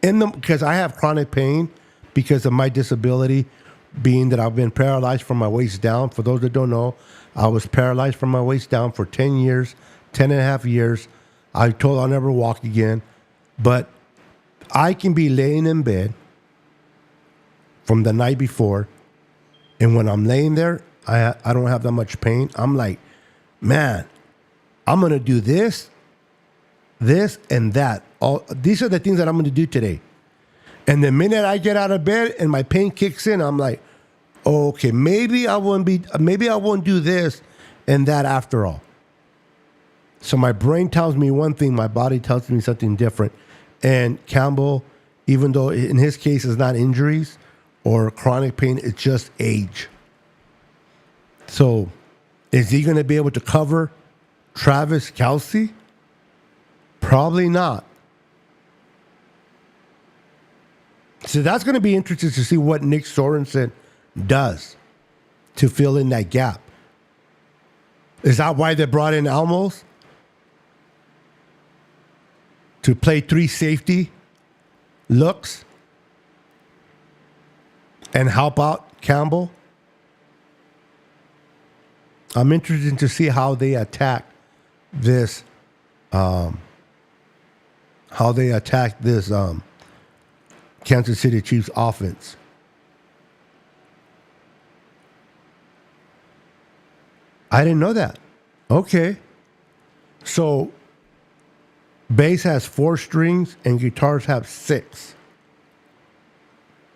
Because I have chronic pain because of my disability, being that I've been paralyzed from my waist down. For those that don't know, I was paralyzed from my waist down for 10 years, 10 and a half years. I told I'll never walk again. But I can be laying in bed from the night before, and when I'm laying there, I don't have that much pain. I'm like, man, I'm going to do this, and that. These are the things that I'm going to do today. And the minute I get out of bed and my pain kicks in, I'm like, oh, okay, maybe I won't do this and that after all. So my brain tells me one thing, my body tells me something different. And Campbell, even though in his case it's not injuries or chronic pain, it's just age. So is he going to be able to cover Travis Kelce? Probably not. So that's going to be interesting to see what Nick Sorensen does to fill in that gap. Is that why they brought in Almos? To play 3 safety looks and help out Campbell? I'm interested to see how they attack this. Kansas City Chiefs offense. I didn't know that. Okay. So bass has 4 strings and guitars have 6.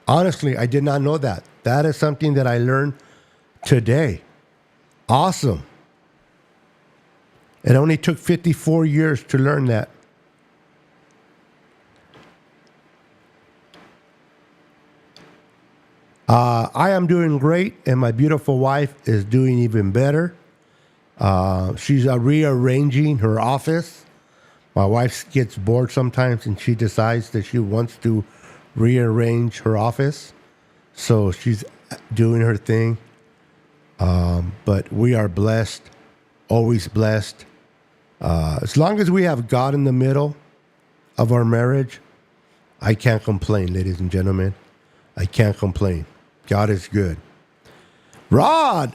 Honestly, I did not know that. That is something that I learned today. Awesome. It only took 54 years to learn that. I am doing great, and my beautiful wife is doing even better. She's rearranging her office. My wife gets bored sometimes, and she decides that she wants to rearrange her office. So she's doing her thing. But we are blessed, always blessed. As long as we have God in the middle of our marriage, I can't complain, ladies and gentlemen. I can't complain. God is good. Rod,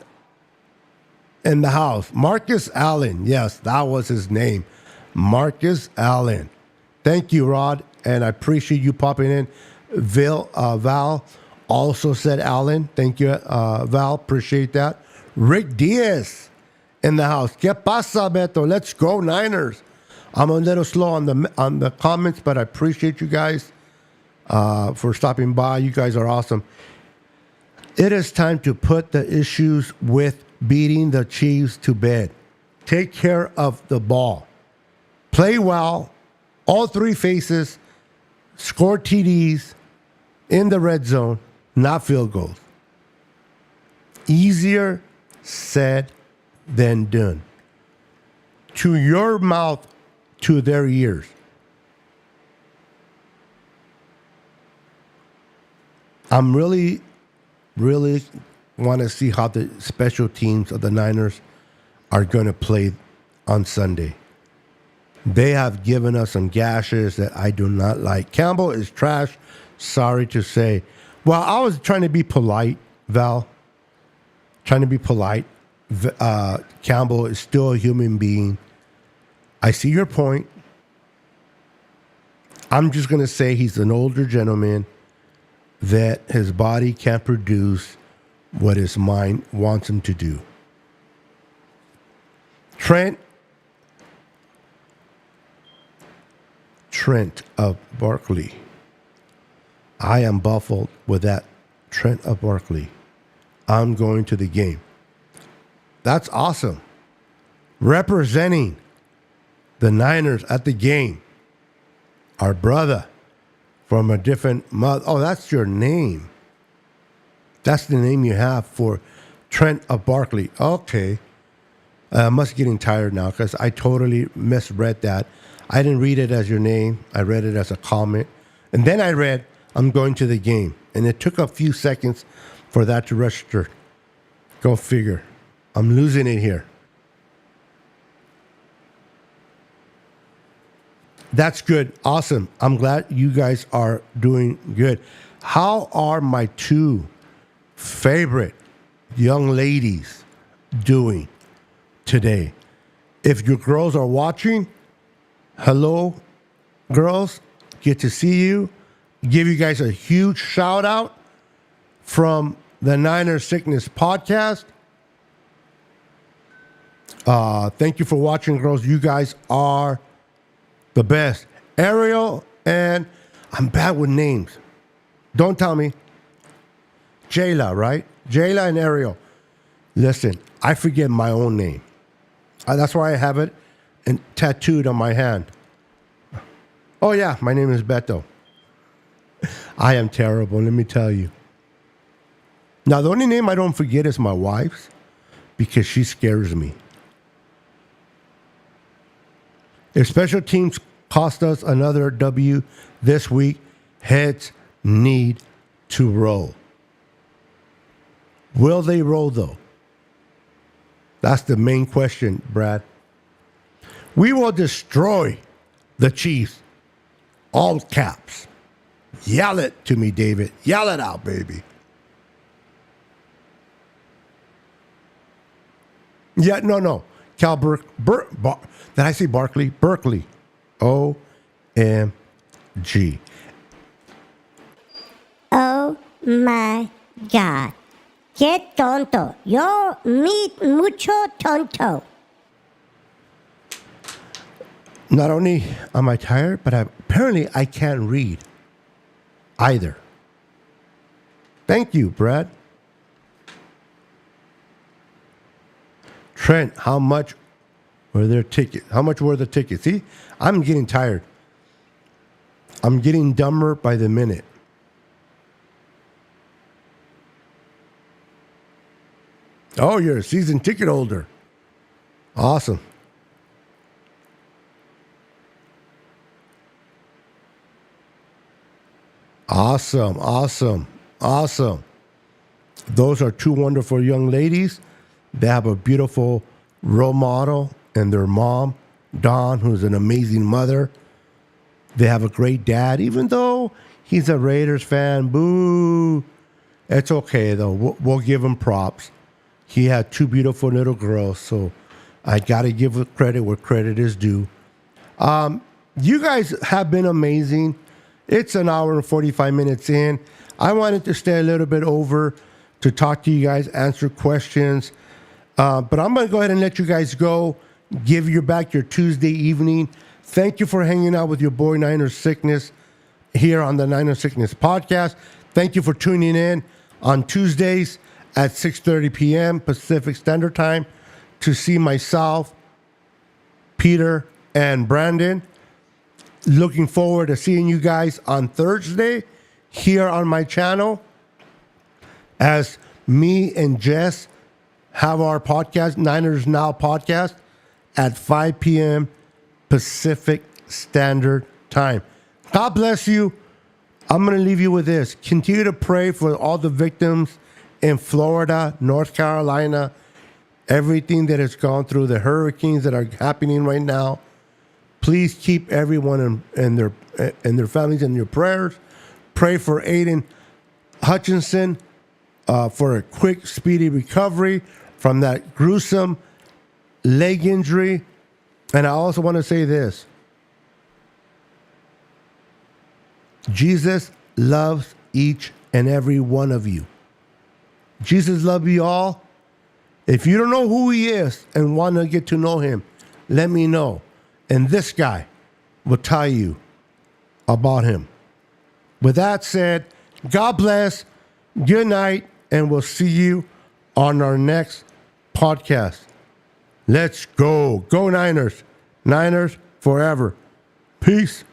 in the house. Marcus Allen. Yes, that was his name. Marcus Allen. Thank you, Rod. And I appreciate you popping in. Val also said Allen. Thank you, Val. Appreciate that. Rick Diaz in the house. ¿Qué pasa, Beto? Let's go, Niners. I'm a little slow on the comments, but I appreciate you guys for stopping by. You guys are awesome. It is time to put the issues with beating the Chiefs to bed. Take care of the ball. Play well. All three faces. Score TDs in the red zone, not field goals. Easier said than done. To your mouth, to their ears. I'm really want to see how the special teams of the Niners are going to play on Sunday. They have given us some gashes that I do not like. Campbell is trash. Sorry to say. Well, I was trying to be polite, Val. Trying to be polite. Campbell is still a human being. I see your point. I'm just going to say he's an older gentleman that his body can't produce what his mind wants him to do. Trent of Barkley. I am baffled with that Trent of Barkley. I'm going to the game. That's awesome. Representing the Niners at the game. Our brother from a different mother. Oh, that's your name. That's the name you have for Trent of Barkley. Okay. I must be getting tired now because I totally misread that. I didn't read it as your name. I read it as a comment. And then I read, I'm going to the game. And it took a few seconds for that to register. Go figure. I'm losing it here. That's good. Awesome. I'm glad you guys are doing good. How are my two favorite young ladies doing today? If your girls are watching, hello, girls. Good to see you. Give you guys a huge shout out from the Niner Sickness Podcast. Thank you for watching, girls. You guys are the best. Ariel and I'm bad with names. Don't tell me. Jayla, right? Jayla and Ariel. Listen, I forget my own name. That's why I have it and tattooed on my hand. Oh yeah, my name is Beto. I am terrible, let me tell you. Now, the only name I don't forget is my wife's because she scares me. If special teams cost us another W this week, heads need to roll. Will they roll, though? That's the main question, Brad. We will destroy the Chiefs. All caps. Yell it to me, David. Yell it out, baby. Yeah, no. Cal did I say Barkley? Berkeley. OMG. Oh my God. Qué tonto. Yo mucho tonto. Not only am I tired, but apparently I can't read either. Thank you, Brad. Trent, how much were their tickets? How much were the tickets? See, I'm getting tired. I'm getting dumber by the minute. Oh, you're a season ticket holder. Awesome. Awesome. Those are two wonderful young ladies. They have a beautiful role model and their mom, Dawn, who's an amazing mother. They have a great dad, even though he's a Raiders fan. Boo. It's okay, though. We'll give him props. he had two beautiful little girls. So I got to give credit where credit is due. You guys have been amazing. It's an hour and 45 minutes in. I wanted to stay a little bit over to talk to you guys, answer questions. But I'm going to go ahead and let you guys go. Give you back your Tuesday evening. Thank you for hanging out with your boy Niner Sickness here on the Niner Sickness podcast. Thank you for tuning in on Tuesdays at 6:30 p.m. Pacific Standard Time to see myself, Peter, and Brandon. Looking forward to seeing you guys on Thursday here on my channel as me and Jess have our podcast, Niners Now podcast, at 5 p.m. Pacific Standard Time. God bless you. I'm going to leave you with this. Continue to pray for all the victims in Florida, North Carolina, everything that has gone through, the hurricanes that are happening right now. Please keep everyone and their families in your prayers. Pray for Aiden Hutchinson for a quick, speedy recovery from that gruesome leg injury. And I also want to say this. Jesus loves each and every one of you. Jesus loves you all. If you don't know who he is and want to get to know him, let me know. And this guy will tell you about him. With that said, God bless, good night, and we'll see you on our next podcast. Let's go. Go Niners. Niners forever. Peace.